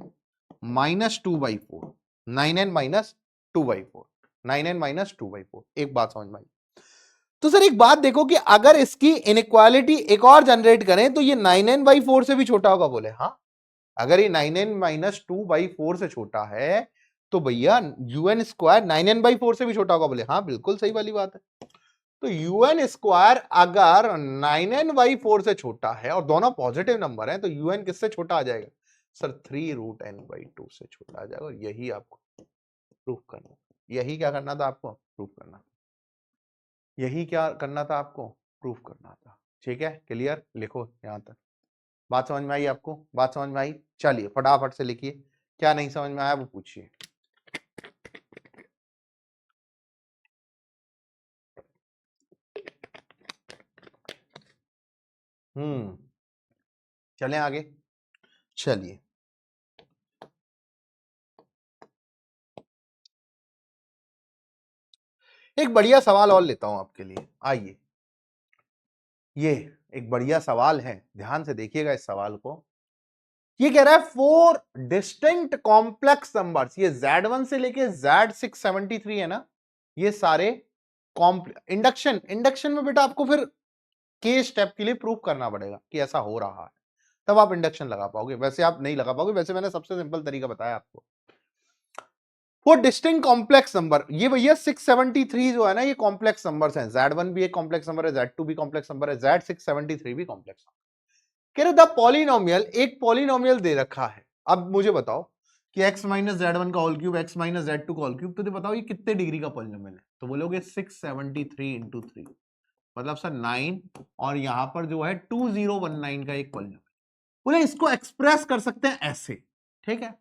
minus 2/4, 9n minus 2/4, 9n minus 2/4। एक बात समझ में आई? तो सर एक बात देखो कि अगर इसकी इनइक्वालिटी एक और जनरेट करें तो ये 9n/4 से भी छोटा होगा। बोले हाँ, अगर ये 9n माइनस 2/4 से छोटा है तो भैया UN स्क्वायर 9n/4 से भी छोटा होगा। बोले हाँ बिल्कुल सही वाली बात है। तो UN स्क्वायर अगर 9n/4 से छोटा है और दोनों पॉजिटिव नंबर हैं तो UN किससे छोटा आ जाएगा सर, 3√n/2 से छोटा आ जाएगा। और यही आपको प्रूफ करना, यही क्या करना था आपको, प्रूफ करना, यही क्या करना था आपको, प्रूफ करना था, ठीक है। क्लियर, लिखो यहां तक। बात समझ में आई आपको, बात समझ में आई? चलिए फटाफट से लिखिए, क्या नहीं समझ में आया वो पूछिए। चलें आगे, चलिए एक बढ़िया सवाल और लेता हूं आपके लिए। आइए, ये एक बढ़िया सवाल है, ध्यान से देखिएगा इस सवाल को। ये कह रहा है 4 डिस्टिंक्ट कॉम्प्लेक्स नंबर्स, ये Z1 से लेके Z673 है ना, ये सारे इंडक्शन में बेटा आपको फिर के स्टेप के लिए प्रूफ करना पड़ेगा कि ऐसा हो रहा है, तब आप इंडक्शन लगा पाओगे, वैसे आप नहीं लगा पाओगे। वैसे मैंने सबसे सिंपल तरीका बताया आपको। वो डिस्टिंक्ट कॉम्प्लेक्स नंबर, ये भैया 673 जो है ना, ये कॉम्प्लेक्स नंबर्स हैं। Z1 भी एक कॉम्प्लेक्स नंबर है, Z2 भी कॉम्प्लेक्स नंबर है, Z673 भी कॉम्प्लेक्स नंबर। कह रहे द पॉलिनोमियल, एक पॉलिनोमियल दे रखा है। अब मुझे बताओ कि x माइनस Z1 का whole cube, x minus Z2 का होल क्यूब, तो बताओ ये कितने डिग्री का पॉलिनोमियल है? तो बोलोगे 673 इंटू 3, मतलब सर 9, और यहां पर जो है 2019 का एक पॉलिनोमियल। बोले इसको एक्सप्रेस कर सकते हैं ऐसे, ठीक है,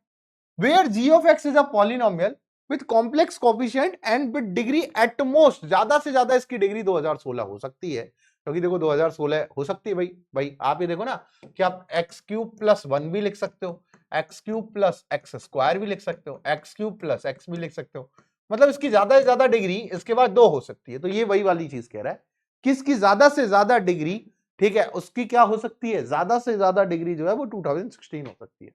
where g of x is a polynomial with complex coefficient and with degree at most, ज्यादा से ज्यादा इसकी डिग्री 2016 हो सकती है, क्योंकि देखो 2016 हो सकती है भाई। भाई आप ये देखो ना कि आप x क्यूब प्लस 1 भी लिख सकते हो, x cube plus x square भी लिख सकते हो, x क्यूब प्लस x भी लिख सकते हो, मतलब इसकी ज्यादा से ज्यादा डिग्री इसके बाद 2 हो सकती है। तो ये वही वाली चीज कह रहा है कि इसकी ज्यादा से ज्यादा डिग्री, ठीक है, उसकी क्या हो सकती है, ज्यादा से ज्यादा डिग्री जो है वो 2016 हो सकती है।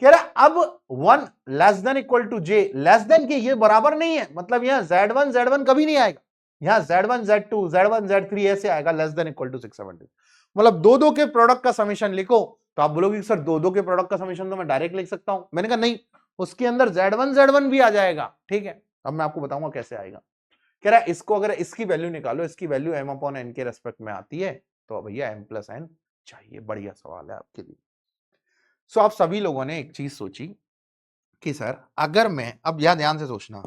कह रहा अब 1 less than equal to j, less than K ये बराबर नहीं है, मतलब यहां Z1 कभी नहीं आएगा, यहां Z1 Z2 Z1 Z3 ऐसे आएगा लेस देन इक्वल टू 670, मतलब दो के प्रोडक्ट का समीशन लिखो। तो आप बोलोगे सर दो के प्रोडक्ट का समीशन तो मैं डायरेक्ट लिख सकता हूं। मैंने कहा नहीं, उसके अंदर Z1 भी आ जाएगा, ठीक है। अब मैं आपको बताऊंगा कैसे आएगा। कह रहा है इसको अगर इसकी वैल्यू निकालो, इसकी वैल्यू m अपॉन n के रेस्पेक्ट में आती है तो भैया m प्लस n चाहिए। बढ़िया सवाल है आपके लिए। सो आप सभी लोगों ने एक चीज सोची कि सर अगर मैं, अब यह ध्यान से सोचना,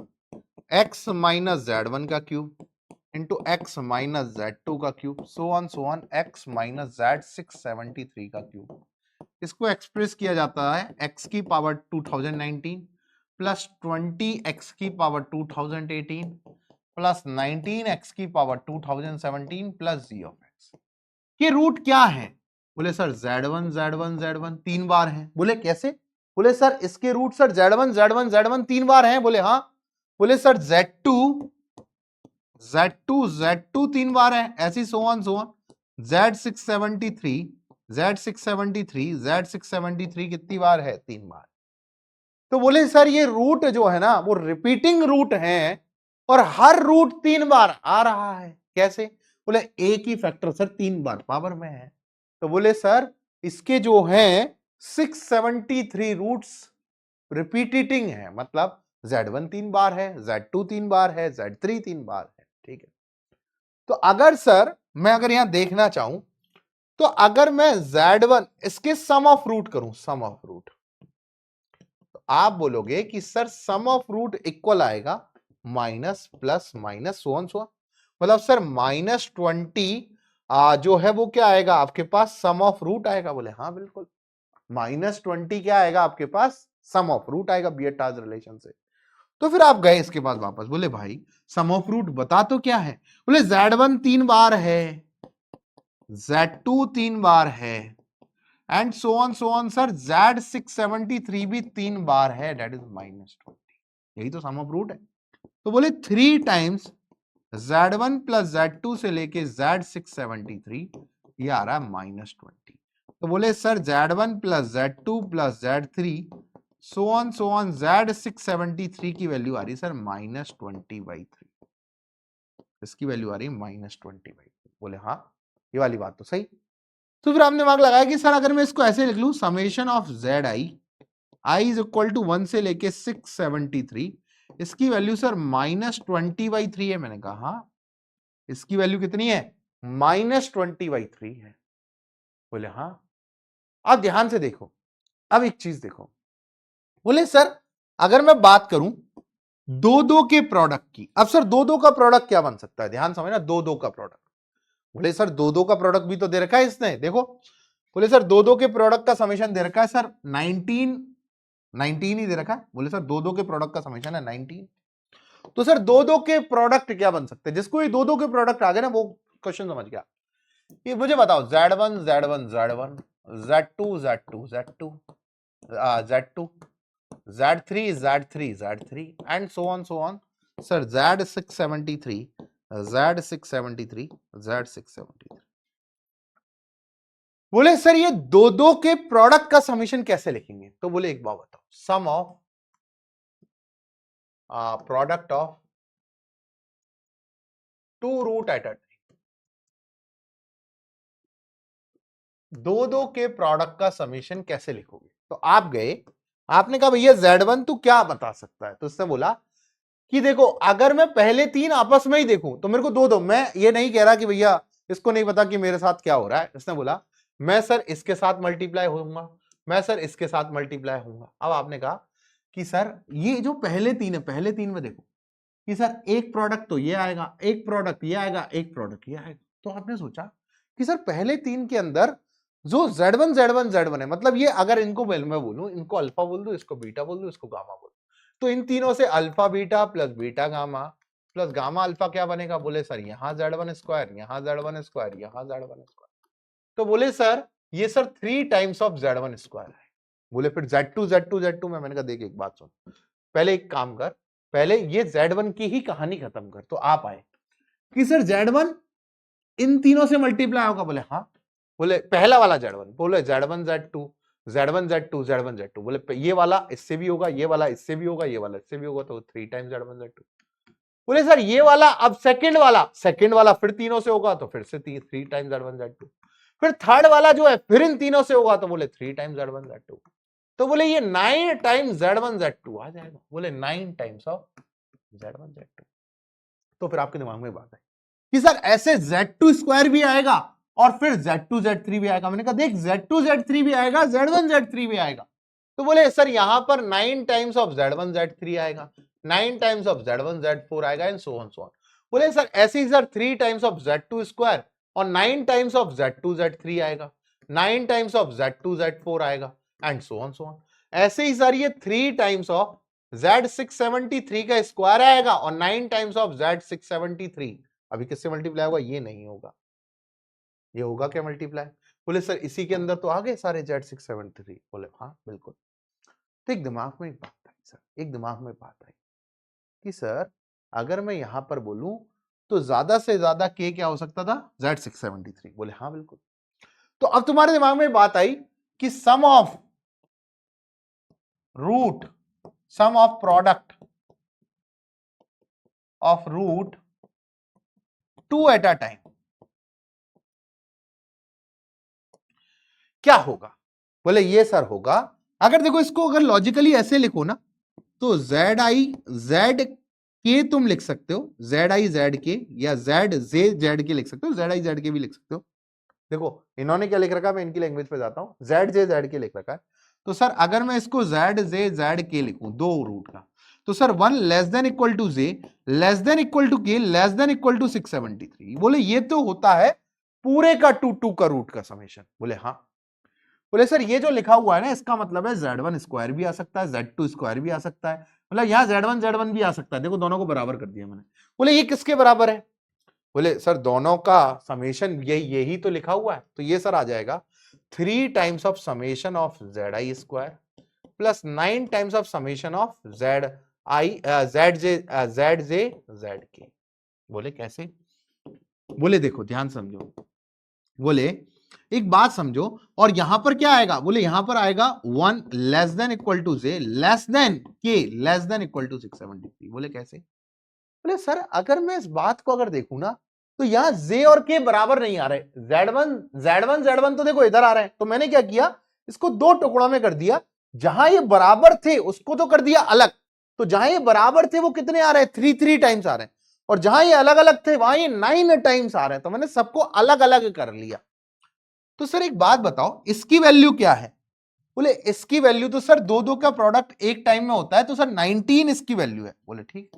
x माइनस z1 का cube into x minus z2 का cube so on x minus z673 का क्यूब, इसको एक्सप्रेस किया जाता है x की पावर 2019 प्लस 20x की पावर 2018 प्लस 19x की power 2017 plus g of x के रूट क्या है? बोले सर z1 z1 z1 तीन बार हैं। बोले कैसे? बोले सर इसके root sir z1 z1 z1 तीन बार हैं। बोले हाँ। बोले सर z2 z2 z2 तीन बार है, ऐसी so on z673 z673 z673 कितनी बार है? तीन बार। तो बोले सर ये रूट जो है ना वो रिपीटिंग रूट है और हर रूट तीन बार आ रहा है। कैसे? बोले एक ही फैक्टर सर तीन बार पावर में है। तो बोले सर इसके जो है 673 रूट्स रिपीटिंग है, मतलब z1 तीन बार है, z2 तीन बार है, z3 तीन बार है। ठीक है। तो अगर सर मैं अगर यहां देखना चाहूं तो अगर मैं z1 इसके सम ऑफ रूट करूं, सम ऑफ रूट, तो आप बोलोगे कि sir sum of root equal आएगा minus plus minus so on, मतलब सर -20 जो है वो क्या आएगा आपके पास? सम ऑफ रूट आएगा। बोले हाँ बिल्कुल, -20 क्या आएगा आपके पास? सम ऑफ रूट आएगा बीएटाज रिलेशन से। तो फिर आप गए इसके बाद वापस, बोले भाई सम ऑफ रूट बता तो क्या है? बोले z1 तीन बार है, z2 तीन बार है and so on sir z673 भी तीन बार है, दैट इज -20। यही तो सम ऑफ रूट है। तो बोले 3 टाइम्स z1 प्लस z2 से लेके z673 ये आ रहा है -20। तो बोले sir z1 plus z2 plus z3 so on z673 की वैल्यू आ रही सर -20/3। इसकी वैल्यू आ रही -20/3। बोले हाँ ये वाली बात तो सही। तो फिर आपने दिमाग लगाया कि सर अगर मैं इसको ऐसे लिख लूं, summation of i is equal to 1 से लेके 673, इसकी वैल्यू सर -20/3 है। मैंने कहा हाँ इसकी वैल्यू कितनी है? -20/3 है। बोले हाँ। अब ध्यान से देखो, अब एक चीज देखो। बोले सर अगर मैं बात करूं दो के प्रोडक्ट की, अब सर दो का प्रोडक्ट क्या बन सकता है? ध्यान समझना, दो का प्रोडक्ट। बोले सर दो का प्रोडक्ट भी तो दे रखा है इसने, देखो। बोले सर दो के प्रोडक्ट का समेशन दे रखा है सर 19 ही दे रखा है। बोले सर दो के प्रोडक्ट का समेशन है 19। तो सर दो के प्रोडक्ट क्या बन सकते हैं? जिसको ये दो के प्रोडक्ट आ गए ना वो क्वेश्चन समझ गया। ये मुझे बताओ z1 z1 z1 z2 z2 z2 z2 z3 z3 z3 and so on sir z673 z673 z673। बोले सर ये दो के प्रोडक्ट का समेशन कैसे लिखेंगे? तो बोले एक बार बताओ, sum of product of two root at a time. दो के प्रोडक्ट का समेशन कैसे लिखोगे? तो आप गए, आपने कहा भैया z1 तू क्या बता सकता है? तो उसने बोला कि देखो अगर मैं पहले तीन आपस में ही देखूं तो मेरे को दो, मैं ये नहीं कह रहा कि भैया इसको नहीं पता कि मेरे साथ क्या हो रहा है। उसने बोला मैं सर इसके साथ मल्टीप्लाई होऊंगा, मैं सर इसके साथ मल्टीप्लाई होऊंगा। अब आपने कहा कि सर ये जो पहले तीन है, पहले तीन में देखो कि सर एक प्रोडक्ट तो ये आएगा, एक प्रोडक्ट ये आएगा, एक प्रोडक्ट ये आएगा। तो आपने सोचा कि सर पहले तीन के अंदर जो z1 z1 z1 है, मतलब ये अगर इनको मैं बोलूं, इनको अल्फा बोल दूं, इसको बीटा बोल दूं, इसको गामा बोल दूं, तो इन तीनों से alpha beta plus beta gamma plus gamma alpha क्या बनेगा? बोले सर यहां z1 स्क्वायर, यहां z1 स्क्वायर, यहां z1 स्क्वायर। तो बोले सर ये sir 3 times of z1 square है। बोले फिर z2 में, मैंने कहा देख एक बात सुन, पहले एक काम कर, पहले ये z1 की ही कहानी खत्म कर। तो आप आए कि सर z1 इन तीनों से मल्टीप्लाई होगा। बोले हाँ। बोले पहला वाला z1, बोले z1 z2 z1 z2 z1 z2, बोले ये वाला इससे भी होगा, ये वाला इससे भी होगा, ये वाला इससे भी होगा, तो 3 टाइम्स z1 z2। बोले सर ये वाला अब सेकंड वाला फिर तीनों से होगा, तो फिर से 3 टाइम्स z1 z2। फिर थर्ड वाला जो है फिर इन तीनों से होगा, तो बोले 3 टाइम्स z1 z2। तो बोले ये 9 टाइम्स z1 z2 आ जाएगा। बोले 9 टाइम्स ऑफ z1 z2। तो फिर आपके दिमाग में बात है कि सर ऐसे Z2 स्क्वायर भी आएगा और फिर Z2 Z3 भी आएगा। मैंने कहा देख Z2 Z3 भी आएगा, Z1 Z3 भी आएगा। तो बोले सर यहां पर 9 टाइम्स ऑफ Z1 Z3 आएगा, 9 टाइम्स ऑफ Z1 Z4 आएगा and so on so on. बोले सर ऐसे ही sir 3 times of Z2 square और 9 टाइम्स ऑफ Z2 Z3 आएगा, 9 टाइम्स ऑफ Z2 Z4 आएगा and so on so on. ऐसे ही सर ये 3 टाइम्स ऑफ Z673 का स्क्वायर आएगा और 9 टाइम्स ऑफ Z673। अभी किससे मल्टीप्लाई होगा? ये नहीं होगा, ये होगा क्या मल्टीप्लाई? बोले सर इसी के अंदर तो आ गए सारे Z673। बोले हाँ बिल्कुल। तो एक दिमाग में एक बात आई सर, एक दिमाग में बात आई कि सर अगर मैं यहां पर बोलूं तो ज्यादा से ज्यादा K क्या हो सकता था? Z673। बोले हाँ बिल्कुल। तो अब तुम्हारे दिमाग में बात आई कि sum of root, sum of product of root 2 at a time क्या होगा? बोले ये सर होगा, अगर देखो इसको अगर लॉजिकली ऐसे लिखो ना तो ZI तुम लिख सकते हो, ZI या ZJ लिख सकते हो, ZI भी लिख सकते हो। देखो इन्होंने क्या लिख रखा है, मैं इनकी लैंग्वेज पे जाता हूं, ZJ लिख रखा है। तो सर अगर मैं इसको ZJ लिखूं दो रूट का, तो sir 1 less than equal to J less than equal to K less than equal to 673। बोले ये तो होता है पूरे का 2 का रूट का समेशन। बोले हाँ। बोले सर ये जो लिखा हुआ है ना इसका मतलब है Z1 स्क्वायर भी आ सकता है, Z2 स्क्वायर भी आ सकता है, मतलब यहां Z1 भी आ सकता है। देखो दोनों को बराबर कर दिया मैंने। बोले ये किसके बराबर है? बोले सर दोनों का समेशन यही तो लिखा हुआ है, तो ये सर आ जाएगा 3 times of summation of ZI square plus 9 times of summation of ZJ बोले कैसे? बोले देखो ध्यान समझो, बोले एक बात समझो, और यहां पर क्या आएगा? बोले यहां पर आएगा 1 less than equal to J less than K less than equal to 673। बोले कैसे? बोले सर अगर मैं इस बात को अगर देखूं ना तो यहां J और K बराबर नहीं आ रहे, Z1 तो देखो इधर आ रहे हैं, तो मैंने क्या किया, इसको दो टुकड़ों में कर दिया। जहां ये बराबर थे उसको तो कर दिया अलग, तो जहां ये बराबर थे वो कितने आ रहे हैं? 3 टाइम्स आ रहे हैं, और जहां ये अलग अलग थे वहां ये 9 टाइम्स आ रहे हैं, तो मैंने सबको अलग अलग कर लिया। तो सर एक बात बताओ इसकी वैल्यू क्या है? बोले इसकी वैल्यू तो सर दो का प्रोडक्ट एक टाइम में होता है, तो सर 19 इसकी वैल्यू है। बोले ठीक,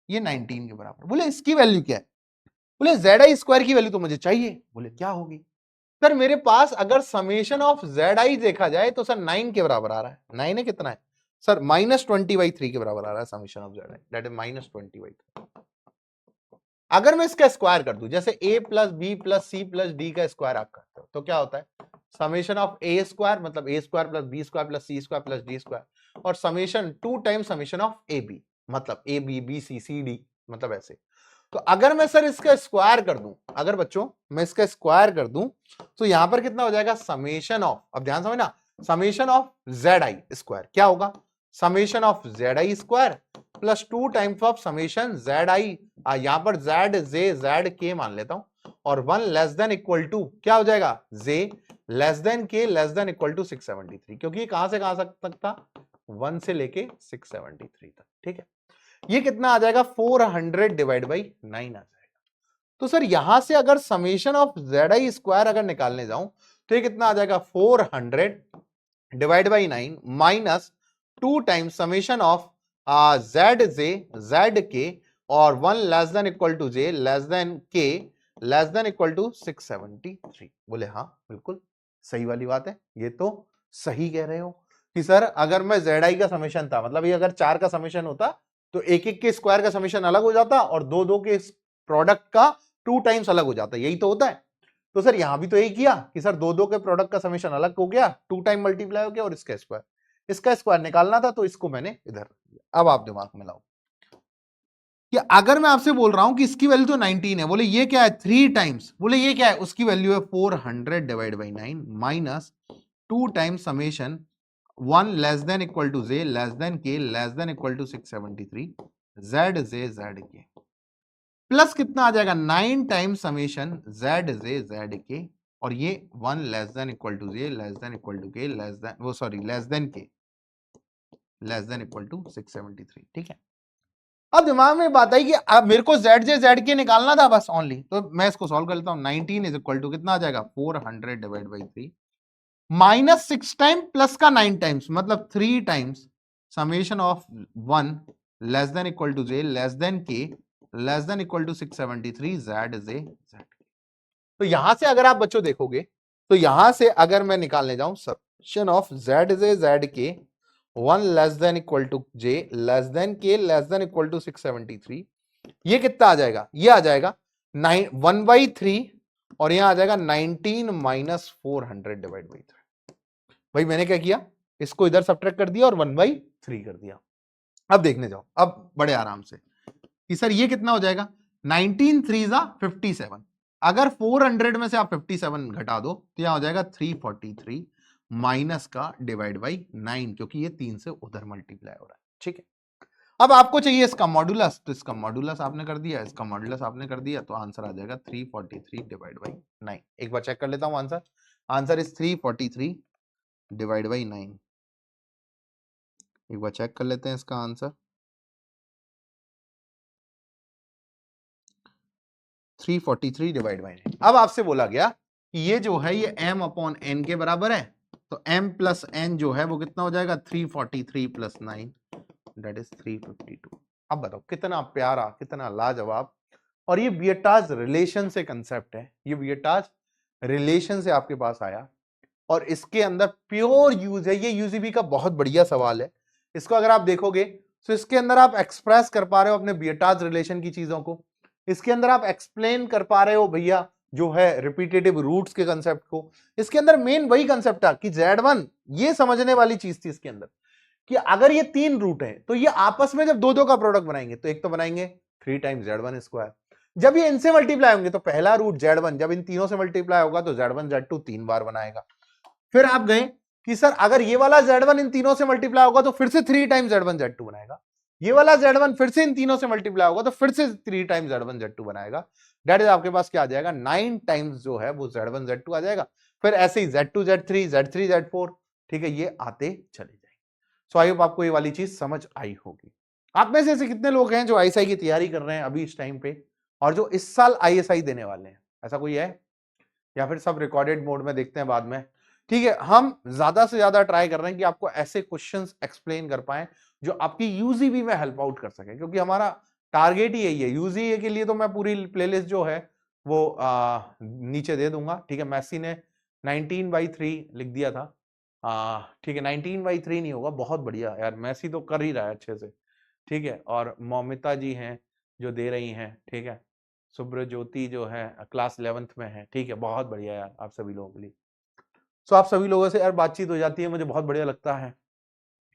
ये 19 के बराबर। बोले इसकी वैल्यू क्या है? बोले ZI स्क्वायर की वैल्यू तो मुझे चाहिए। बोले क्या होगी? सर मेरे पास अगर समेशन ऑफ ZI देखा जाए तो सर 9 के बराबर आ रहा है। 9 है कितना है सर? -20/3 के बराबर आ रहा है summation of ZI, that is -20/3। अगर मैं इसका स्क्वायर कर दूं, जैसे A plus B plus C plus D का स्क्वायर आप करते हो, तो क्या होता है? समेशन ऑफ A स्क्वायर मतलब A square plus B square plus C square plus D square, और summation 2 times summation of A B मतलब A B B C C D, मतलब ऐसे। तो अगर मैं सर इसका स्क्वायर कर दूं, अगर बच्चों मैं इसका स्क्वायर कर दूं तो यहां पर कितना हो जाएगा? समेशन ऑफ, अब ध्यान समझना, समेशन ऑफ ZI स्क्वायर क्या होगा? Summation of ZI square plus 2 times of summation ZI, यहां पर ZK मान लेता हूं, और 1 लेस देन इक्वल टू क्या हो जाएगा? J less than K less than equal to 673, क्योंकि कहां से कहां तक था? 1 से लेके 673 तक। ठीक है, ये कितना आ जाएगा? 400 डिवाइड बाई 9 आ जाएगा। तो सर यहां से अगर समेशन ऑफ ZI स्क्वायर अगर निकालने जाऊं तो ये कितना आ जाएगा? 400 divide by 9 minus 2 times summation of ZJ ZK और 1 less than equal to J less than K less than equal to 673। बोले हाँ बिल्कुल सही वाली बात है, ये तो सही कह रहे हो कि सर अगर मैं ZI का समेशन था, मतलब ये अगर 4 का समेशन होता तो एक एक के स्क्वायर का समेशन अलग हो जाता और दो के प्रोडक्ट का 2 टाइम्स अलग हो जाता, यही तो होता है। तो सर यहां भी तो यही किया कि सर दो के प्रोडक्ट का समेशन अलग हो गया, 2 टाइम मल्टीप्लाई हो गया, और इसका स्क्वायर निकालना था तो इसको मैंने इधर। अब आप दिमाग में लाओ कि अगर मैं आपसे बोल रहा हूं कि इसकी वैल्यू तो 19 है, बोले ये क्या है? 3 टाइम्स। बोले ये क्या है? उसकी वैल्यू है 400 divide by 9 minus 2 times summation 1 less than equal to J less than K less than equal to 673 ZJ ZK plus कितना आ जाएगा? 9 टाइम्स समेशन ZJ ZK, और ये 1 less than equal to J less than equal to K less than less than K less than equal to 673। ठीक है, अब दिमाग में बात आई कि अब मेरे को जेड जे जेड के निकालना था बस ओनली, तो मैं इसको सॉल्व कर लेता हूं। 19 इज इक्वल टू कितना आ जाएगा 400 divide by 3 minus 6 time plus का 9 टाइम्स, मतलब 3 times summation of 1 less than equal to J less than K less than equal to 673 Z is a Z. तो यहां से अगर आप बच्चों देखोगे तो यहां से अगर मैं निकालने जाऊं summation of Z is a Z K 1 less than equal to J less than K less than equal to 673, ये कितना आ जाएगा, ये आ जाएगा 1/3 और यहां आ जाएगा 19 माइनस 400 डिवाइड बाई 3। भाई मैंने क्या किया, इसको इधर सब्ट्रैक्ट कर दिया और 1/3 कर दिया। अब देखने जाओ, अब बड़े आराम से कि सर ये कितना हो जाएगा, 19 3 जा 57, अगर 400 में से आप 57 घटा दो तो यहां हो जाएगा 343 माइनस का डिवाइड बाई 9, क्योंकि ये 3 से उधर मल्टीप्लाई हो रहा है। ठीक है, अब आपको चाहिए इसका मॉड्यूलस, तो इसका मॉड्यूलस आपने कर दिया, इसका मॉड्यूलस आपने कर दिया, तो आंसर आ जाएगा 343 डिवाइड बाई 9। एक बार चेक कर लेता हूं answer, answer is 343 divide by 9। एक बार चेक कर लेते हैं इसका आंसर, 343 डिवाइड बाई 9। अब आपसे बोला गया कि ये जो है ये m अपॉन n के बराबर है, तो m प्लस n जो है वो कितना हो जाएगा 343 प्लस 9 दैट इज 352। अब बताओ कितना प्यारा, कितना लाजवाब, और ये वियटाज रिलेशन से कंसेप्ट है, ये वियटाज रिलेशन से आपके पास आया और इसके अंदर प्योर यूज है। ये यूजीबी का बहुत बढ़िया सवाल है, इसको अगर आप देखोगे तो इसके अंदर आप एक्सप्रेस कर पा रहे हो अपने वियटाज रिलेशन की चीजों को, इसके अंदर आप एक्सप्लेन कर पा रहे हो भैया जो है रिपीटेटिव रूट्स के कंसेप्ट को। इसके अंदर मेन वही कंसेप्ट था कि Z1, ये समझने वाली चीज थी इसके अंदर कि अगर ये 3 रूट है तो ये आपस में जब दो दो का प्रोडक्ट बनाएंगे तो एक तो बनाएंगे 3 टाइम्स Z1 स्क्वायर, जब ये इनसे मल्टीप्लाई होंगे तो पहला रूट Z1 जब इन तीनों से मल्टीप्लाई होगा तो Z1 Z2 3 बार बनाएगा। फिर आप गए कि सर अगर ये वाला Z1 इन तीनों से मल्टीप्लाई होगा तो फिर से 3 टाइम्स Z1 Z2 बनाएगा, ये वाला Z1 फिर से इन तीनों से मल्टीप्लाई होगा तो फिर से 3 टाइम्स Z1 Z2 बनाएगा। दैट इज आपके पास क्या आ जाएगा 9 टाइम्स जो है वो Z1 Z2 आ जाएगा। फिर ऐसे ही Z2 Z3 Z3 Z4, ठीक है, ये आते चले जाएंगे। सो आई होप आपको ये वाली चीज समझ आई होगी। आप में से ऐसे कितने लोग हैं जो आईएसआई की तैयारी कर रहे हैं अभी इस टाइम पे और जो इस साल आईएसआई देने वाले हैं, ऐसा कोई है, या फिर सब रिकॉर्डेड मोड में देखते हैं बाद में? ठीक है, हम ज्यादा से ज्यादा ट्राई कर रहे हैं कि आपको ऐसे क्वेश्चंस एक्सप्लेन कर पाए जो आपकी यूजीबी में हेल्प आउट कर सके, क्योंकि हमारा टारगेट ही यही है। यूजीए के लिए तो मैं पूरी प्लेलिस्ट जो है वो नीचे दे दूंगा। ठीक है, मैसी ने 19/3 लिख दिया था, ठीक है 19/3 नहीं होगा, बहुत बढ़िया यार, मैसी तो कर ही रहा है अच्छे से। ठीक है, और मौमिता जी हैं जो दे रही हैं, ठीक है, सुब्रज्योति जो है क्लास 11th में है, ठीक है, बहुत बढ़िया यार आप सभी लोगों के लिए। सो आप सभी लोगों से यार बातचीत हो जाती है, मुझे बहुत बढ़िया लगता है।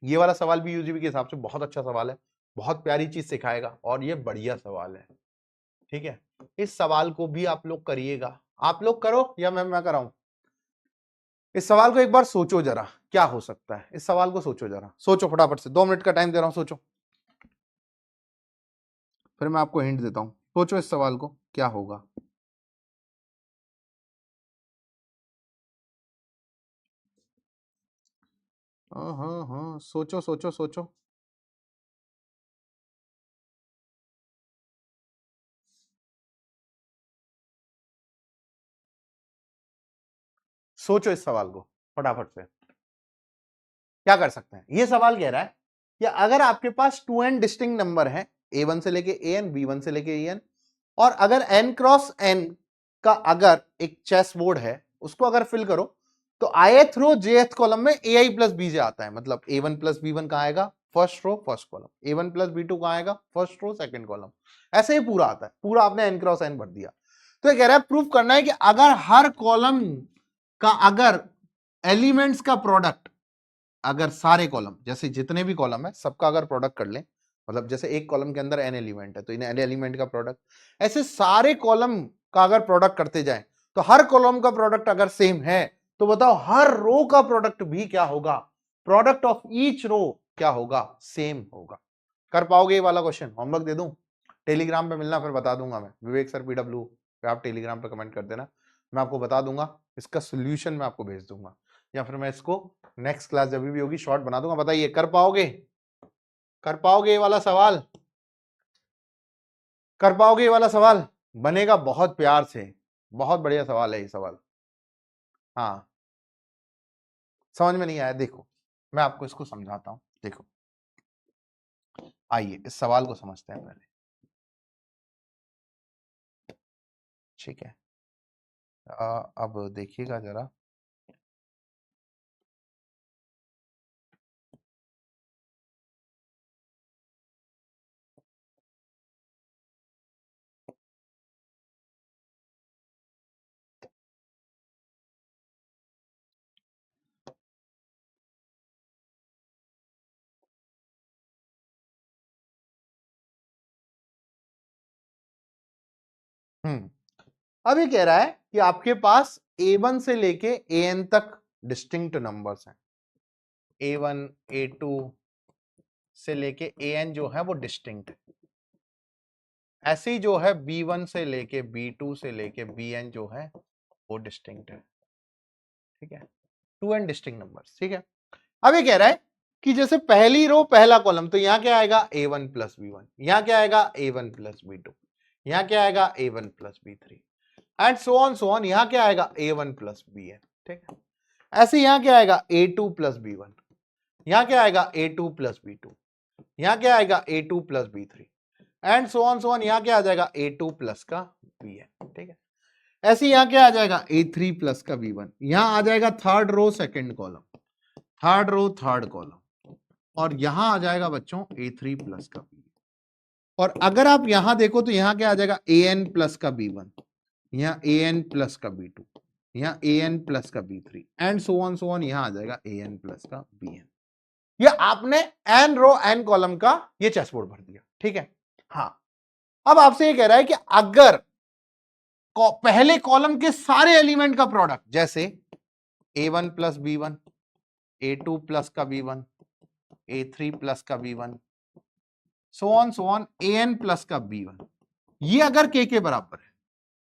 ये वाला सवाल भी यूजीबी के हिसाब से बहुत अच्छा सवाल है, बहुत प्यारी चीज सिखाएगा और ये बढ़िया सवाल है। ठीक है, इस सवाल को भी आप लोग करिएगा, आप लोग करो या मैं कराऊं? इस सवाल को एक बार सोचो जरा, क्या हो सकता है, इस सवाल को सोचो जरा, सोचो फटाफट से, 2 मिनट का टाइम दे रहा हूं, सोचो, फिर मैं आपको हिंट देता हूं। सोचो इस सवाल को क्या होगा। हाँ, सोचो सोचो सोचो। सोचो इस सवाल को फटाफट से, क्या कर सकते हैं। ये सवाल कह रहा है कि अगर आपके पास 2n डिस्टिंक्ट नंबर है, a1 से लेके an, b1 से लेके an, और अगर n क्रॉस n का अगर एक चेस बोर्ड है उसको अगर फिल करो तो ith रो jth कॉलम में ai प्लस bj आता है, मतलब a1 प्लस b1 कहां आएगा, first row first column, a1 plus b2 कहां आएगा, फर्स्ट रो सेकंड कॉलम, ऐसे ही पूरा आता है, पूरा आपने n क्रॉस n भर दिया। तो ये कह रहा है प्रूफ करना है कि अगर हर कॉलम का अगर एलिमेंट्स का प्रोडक्ट, अगर सारे कॉलम जैसे जितने भी कॉलम है सबका अगर प्रोडक्ट कर लें, मतलब जैसे एक कॉलम के अंदर n एलिमेंट है तो इन n एलिमेंट का प्रोडक्ट, ऐसे सारे कॉलम का अगर प्रोडक्ट करते जाएं तो हर कॉलम का प्रोडक्ट अगर सेम है तो बताओ हर रो का प्रोडक्ट भी क्या होगा, प्रोडक्ट ऑफ ईच रो क्या होगा, सेम होगा। कर पाओगे ये वाला क्वेश्चन? होमवर्क दे दूं? टेलीग्राम पे मिलना, फिर बता दूंगा मैं, विवेक सर PW पे आप टेलीग्राम पे कमेंट कर देना, मैं आपको बता दूंगा, इसका सोल्यूशन मैं आपको भेज दूंगा, या फिर मैं इसको नेक्स्ट क्लास जब भी होगी शॉर्ट बना दूंगा। बताइए कर पाओगे, कर पाओगे ये वाला सवाल? कर पाओगे ये वाला सवाल? बनेगा बहुत प्यार से, बहुत बढ़िया सवाल है ये सवाल। हाँ, समझ में नहीं आया? देखो मैं आपको इसको समझाता हूं। देखो आइए इस सवाल को समझते हैं पहले, ठीक है? अब देखिएगा जरा, अब ये कह रहा है कि आपके पास A1 से लेके AN तक डिस्टिंक्ट नंबर्स हैं। A1 A2 से लेके AN जो है वो डिस्टिंक्ट है। ऐसे ही जो है B1 से लेके B2 से लेके BN जो है वो डिस्टिंक्ट है, ठीक है? 2N डिस्टिंक्ट नंबर्स, ठीक है? अब ये कह रहा है कि जैसे पहली रो पहला कॉलम, तो यहां क्या आएगा A1 प्लस B1, यहां क्या आएगा A1 प्लस B2, यहां क्या आएगा A1 plus B3 and so on, यहां क्या आएगा A1 प्लस BN, ठीक है? ऐसे यहां क्या आएगा A2 प्लस B1, यहां क्या आएगा A2 प्लस B2, यहां क्या आएगा A2 plus B3 and so on, यहां क्या आ जाएगा A2 प्लस का BN, ठीक है? ऐसे यहां क्या आ जाएगा A3 प्लस का B1, यहां आ जाएगा third row second column, third row third column, और यहां आ जाएगा बच्चों A3 प्लस का B। और अगर आप यहां देखो तो यहां क्या आ जाएगा AN प्लस का B1, यहां AN प्लस का B2, यहां AN प्लस का B3 एंड सो ऑन, यहां आ जाएगा AN प्लस का BN। ये आपने एन रो एन कॉलम का ये चेसबोर्ड भर दिया, ठीक है? हाँ, अब आपसे ये कह रहा है कि अगर पहले कॉलम के सारे एलिमेंट का प्रोडक्ट, जैसे A1 plus B1, A2 plus का B1, A3 प्लस का B1, so on AN plus का B1, ये अगर के बराबर है,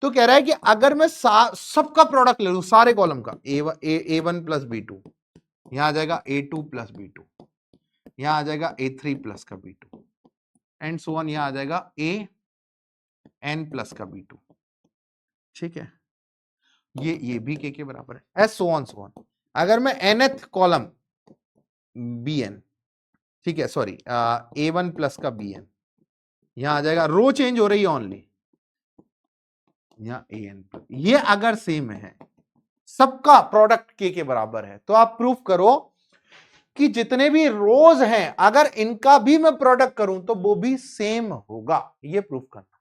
तो कह रहा है कि अगर मैं सबका प्रोडक्ट ले लूं सारे कॉलम का, A1 प्लस B2, यहां आ जाएगा A2 प्लस B2, यहां आ जाएगा A3 प्लस का B2 एंड सो ऑन, यहां आ जाएगा AN प्लस का B2, ठीक है? ये भी के बराबर है, एस सो ऑन। अगर मैं nth कॉलम BN, ठीक है, सॉरी A1 प्लस का BN, यहां आ जाएगा, रो चेंज हो रही है ओनली, यहां AN प्लस, ये अगर सेम है, सबका प्रोडक्ट के बराबर है, तो आप प्रूफ करो कि जितने भी रोज हैं अगर इनका भी मैं प्रोडक्ट करूं तो वो भी सेम होगा। ये प्रूफ करना,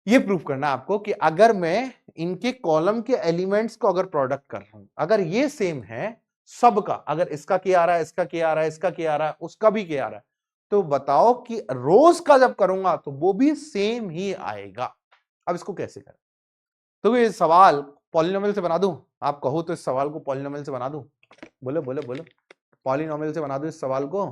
ये प्रूफ करना आपको कि अगर मैं इनके कॉलम के एलिमेंट्स को अगर प्रोडक्ट कर रहा हूं, अगर ये सेम है सबका, अगर इसका क्या आ रहा है, इसका क्या आ रहा है, इसका क्या आ रहा है, उसका भी क्या आ रहा है, तो बताओ कि रोज का जब करूंगा तो वो भी सेम ही आएगा। अब इसको कैसे करें? तो ये सवाल पॉलिनोमियल से बना दूं? आप कहो तो इस सवाल को पॉलिनोमियल से बना दूं? बोलो बोलो बोलो, पॉलिनोमियल से बना दूं इस सवाल को?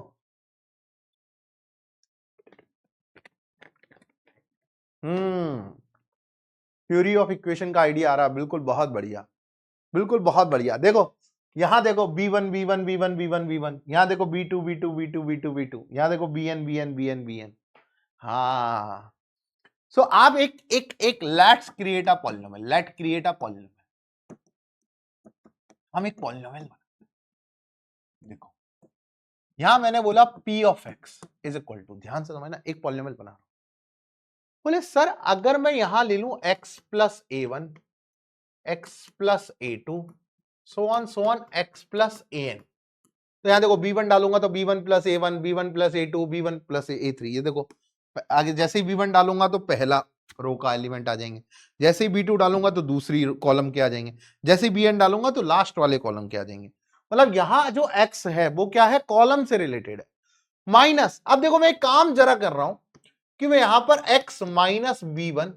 थ्योरी ऑफ इक्वेशन का आइडिया आ रहा, बिल्कुल बहुत बढ़िया, बिल्कुल बहुत बढ़िया। देखो यहां देखो B1 B1 B1 B1 B1, यहां देखो B2 B2 B2 B2 B2, यहां देखो BN BN BN BN। हाँ, सो आप एक let's create a polynomial, let create a polynomial, हम एक पॉलिनोमियल बना, देखो यहां मैंने बोला P of x is equal to, ध्यान से समझना, एक पॉलिनोमियल बना रहा हूं। बोले सर अगर मैं यहां ले लूं x plus A1, x plus A2, so on x plus AN, तो यहां देखो B1 डालूंगा तो B1 plus A1, B1 plus A2, B1 plus A3, ये देखो आगे जैसे ही B1 डालूंगा तो पहला रो का एलिमेंट आ जाएंगे, जैसे ही B2 डालूंगा तो दूसरी कॉलम के आ जाएंगे, जैसे ही BN डालूंगा तो लास्ट वाले कॉलम के आ जाएंगे। मतलब यहां जो x है वो क्या है, कॉलम से रिलेटेड है, माइनस, अब देखो मैं एक काम जरा कर रहा हूं कि मैं यहां पर x minus B1,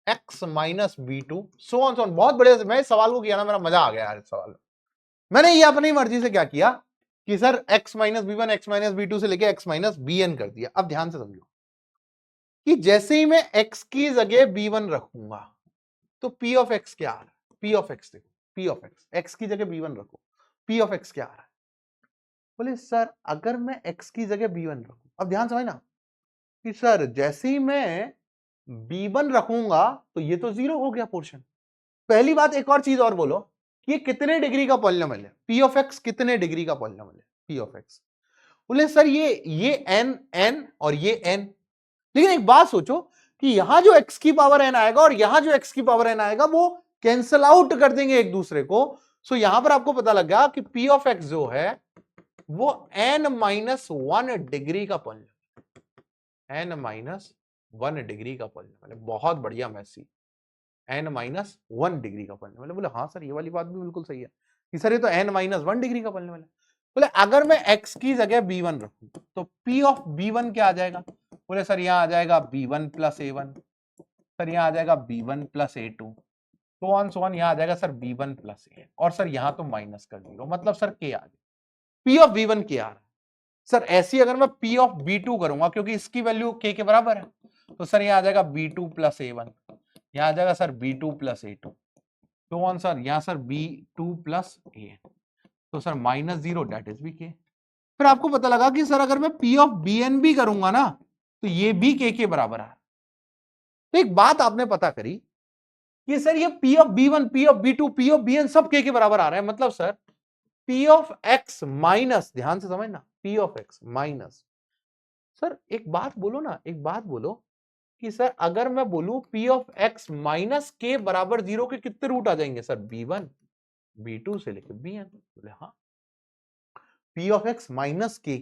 x minus B2, so on, बहुत बढ़िया से मैं इस सवाल को किया ना, मेरा मजा आ गया यार इस सवाल में। मैंने ये अपनी मर्जी से क्या किया कि sir x minus B1 x minus B2 से लेके x माइनस BN कर दिया। अब ध्यान से समझो कि जैसे ही मैं x की जगह B1 रखूंगा तो P ऑफ x क्या आ रहा है, P ऑफ x देखो, P ऑफ x की जगह B1 रखो, P ऑफ x क्या आ रहा है? बोले सर अगर मैं x की जगह B1 रखूं, अब ध्यान समझना, कि सर जैसे ही मैं b1 रखूंगा तो ये तो 0 हो गया पोर्शन। पहली बात, एक और चीज और बोलो कि ये कितने डिग्री का पॉलिनोमियल है, p ऑफ x कितने डिग्री का पॉलिनोमियल है, p ऑफ x। बोले सर ये n और ये n। लेकिन एक बात सोचो कि यहां जो x की पावर n आएगा और यहां जो x की पावर n आएगा वो कैंसल आउट कर देंगे एक दूसरे को। सो यहां पर आपको पता लग गया कि p ऑफ x जो है वो n-1 डिग्री का पॉलिनोमियल, n-1 डिग्री का पॉलिनोमियल। बहुत बढ़िया मैसी, n-1 डिग्री का पॉलिनोमियल। बोले हाँ सर ये वाली बात भी बिल्कुल सही है कि सर ये तो n-1 डिग्री का पॉलिनोमियल है। बोले अगर मैं x की जगह b1 रखूं तो p ऑफ b1 क्या आ जाएगा? बोले सर यहां आ जाएगा b1 प्लस a1, सर यहां आ जाएगा b1 प्लस a2, तो ऑन सो ऑन यहां आ जाएगा सर b1 प्लस a, और सर यहां तो माइनस कर 0, मतलब सर k आ जाएगा। p ऑफ b1 क्या आ रहा है सर? ऐसी अगर मैं p ऑफ b2 करूंगा क्योंकि इसकी वैल्यू k के बराबर है, तो सर यहां आ जाएगा b2 प्लस a1, यहां आ जाएगा सर b2 प्लस a2, तो ऑन सर यहां सर b2 प्लस a, तो सर -0 डेट इज भी k। फिर आपको पता लगा कि सर अगर मैं p ऑफ bn भी करूंगा ना तो ये भी k के बराबर है। तो एक बात आपने पता करी कि सर ये p of b1, p of b2, p of bn सब k के बराबर आ रहे हैं, मतलब sir p of x minus, ध्यान से समझना, p of x minus, sir एक बात बोलो ना, एक बात बोलो कि सर अगर मैं बोलूं p of x minus k बराबर 0 के कितने रूट आ जाएंगे सर? b1, b2 से लेकर bn। बोले हाँ, p ऑफ x माइनस के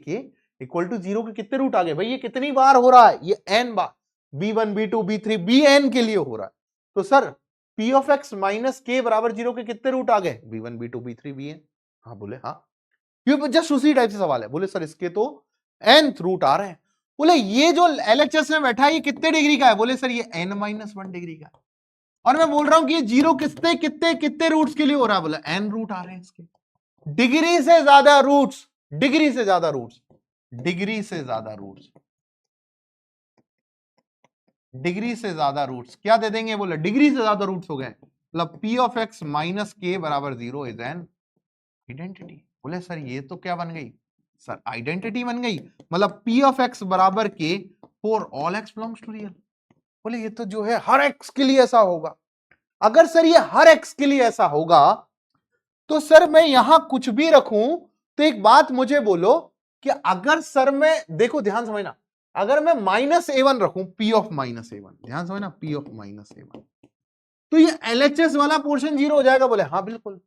इक्वल टू 0 के कितने रूट आ गए भाई? ये कितनी बार हो रहा है? ये n बार, b1, b2, b3, bn के लिए हो रहा है। तो sir p of x minus के बराबर 0 के कितने रूट आ गए? b1, b2, b3, bn। हाँ बोले हाँ, ये जस्ट उसी टाइप से सवाल है। बोले सर इसके तो nth रूट आ रहे हैं। बोले ये जो LHS में बैठा है ये कितने डिग्री का है? बोले सर ये n-1 डिग्री का है, और मैं बोल रहा हूं कि ये 0 कितने कितने कितने रूट्स के लिए हो रहा है? बोला n रूट आ रहे हैं इसके। डिग्री से ज्यादा रूट्स, डिग्री से ज्यादा रूट्स, डिग्री से ज्यादा रूट्स, डिग्री से ज्यादा रूट्स क्या दे देंगे? बोले डिग्री से ज्यादा रूट्स हो गए, मतलब p ऑफ x माइनस के बराबर 0 इज एन आइडेंटिटी। बोले सर ये तो क्या बन गई सर? आइडेंटिटी बन गई, मतलब p ऑफ x बराबर के for all x belongs to real. बोले ये तो जो है हर x के लिए ऐसा होगा। अगर सर ये हर x के लिए ऐसा होगा तो सर मैं यहां कुछ भी रखूं तो एक बात मुझे बोलो कि अगर सर मैं, देखो ध्यान समझना, अगर मैं -a1 रखूं, p ऑफ -a1, ध्यान समझना, p ऑफ -a1, तो ये LHS वाला पोर्शन 0 हो जाएगा। बोले हाँ बिल्कुल।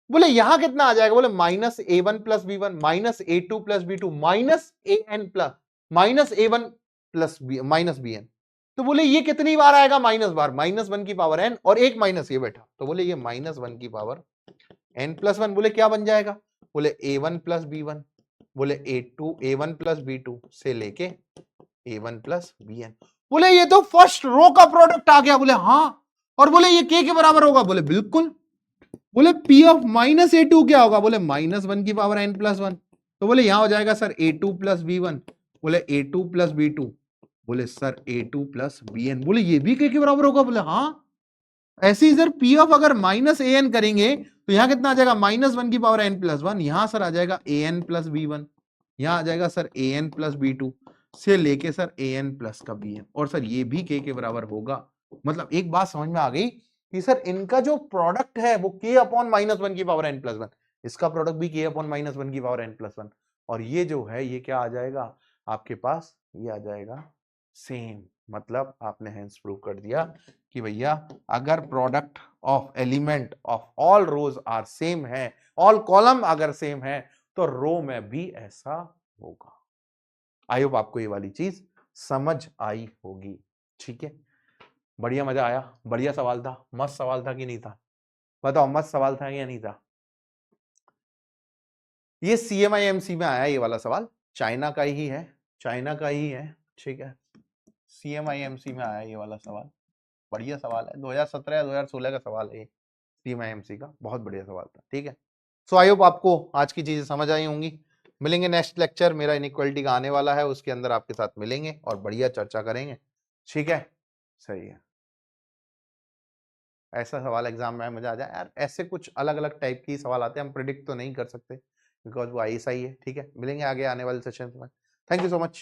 बोले यहां कितना आ जाएगा? बोले -a1 plus b1, -a2 plus b2, -an plus -a1 plus -bn। तो बोले ये कितनी बार आएगा? माइनस बार, -1 की पावर n और एक माइनस ये बैठा, तो बोले ये -1 की पावर n+1। बोले क्या बन जाएगा? बोले a1 प्लस b1, बोले a1 प्लस b2 से लेके a1 प्लस bn। बोले ये तो फर्स्ट रो का प्रोडक्ट आ गया। बोले हाँ, और बोले ये k के बराबर होगा। बोले बिल्कुल। बोले p ऑफ -a2 क्या होगा? बोले -1 की पावर n+1, तो बोले यहां हो जाएगा सर a2 प्लस b1, बोले a2 प्लस b2, बोले सर a2 प्लस bn। बोले ये भी k के बराबर होगा। बोले हाँ। ऐसे ही सर p ऑफ अगर -an करेंगे तो यहां कितना आ जाएगा? -1 की पावर n+1, यहां सर आ जाएगा an प्लस b1, यहां आ जाएगा सर an प्लस b2 से लेके सर an प्लस का bn, और सर ये भी k के बराबर होगा। मतलब एक बात समझ में आ गई कि सर इनका जो प्रोडक्ट है वो k अपॉन -1 की पावर n+1, इसका प्रोडक्ट भी k अपॉन -1 की पावर n+1, और ये जो है ये क्या आ जाएगा आपके पास? ये आ जाएगा सेम। मतलब आपने हेंस प्रूव कर दिया कि भैया अगर product of element of all rows are same है, ऑल कॉलम अगर सेम है, तो रो में भी ऐसा होगा। आई होप आपको ये वाली चीज समझ आई होगी। ठीक है, बढ़िया, मजा आया, बढ़िया सवाल था, मस्त सवाल था कि नहीं था? बताओ, मस्त सवाल था या नहीं था? ये CMIMC में आया ये वाला सवाल, चाइना का ही है, चाइना का ही है। ठीक है, CMIMC में आया ये वाला सवाल, बढ़िया सवाल है, 2017 या 2016 का सवाल है, CMIMC का, बहुत बढ़िया सवाल था। ठीक है, सो आई होप आपको आज की चीजें समझ आई होंगी। मिलेंगे नेक्स्ट लेक्चर, मेरा इनइक्वालिटी का आने वाला है, उसके अंदर आपके साथ मिलेंगे और बढ़िया चर्चा करेंगे। ठीक है, सही है। ऐसा सवाल एग्जाम में मजा आ जाए यार, ऐसे कुछ अलग अलग टाइप की सवाल आते हैं, हम प्रिडिक्ट तो नहीं कर सकते बिकॉज वो ऐसा ही है। ठीक है, मिलेंगे आगे आने वाले सेशन में। Thank you so much.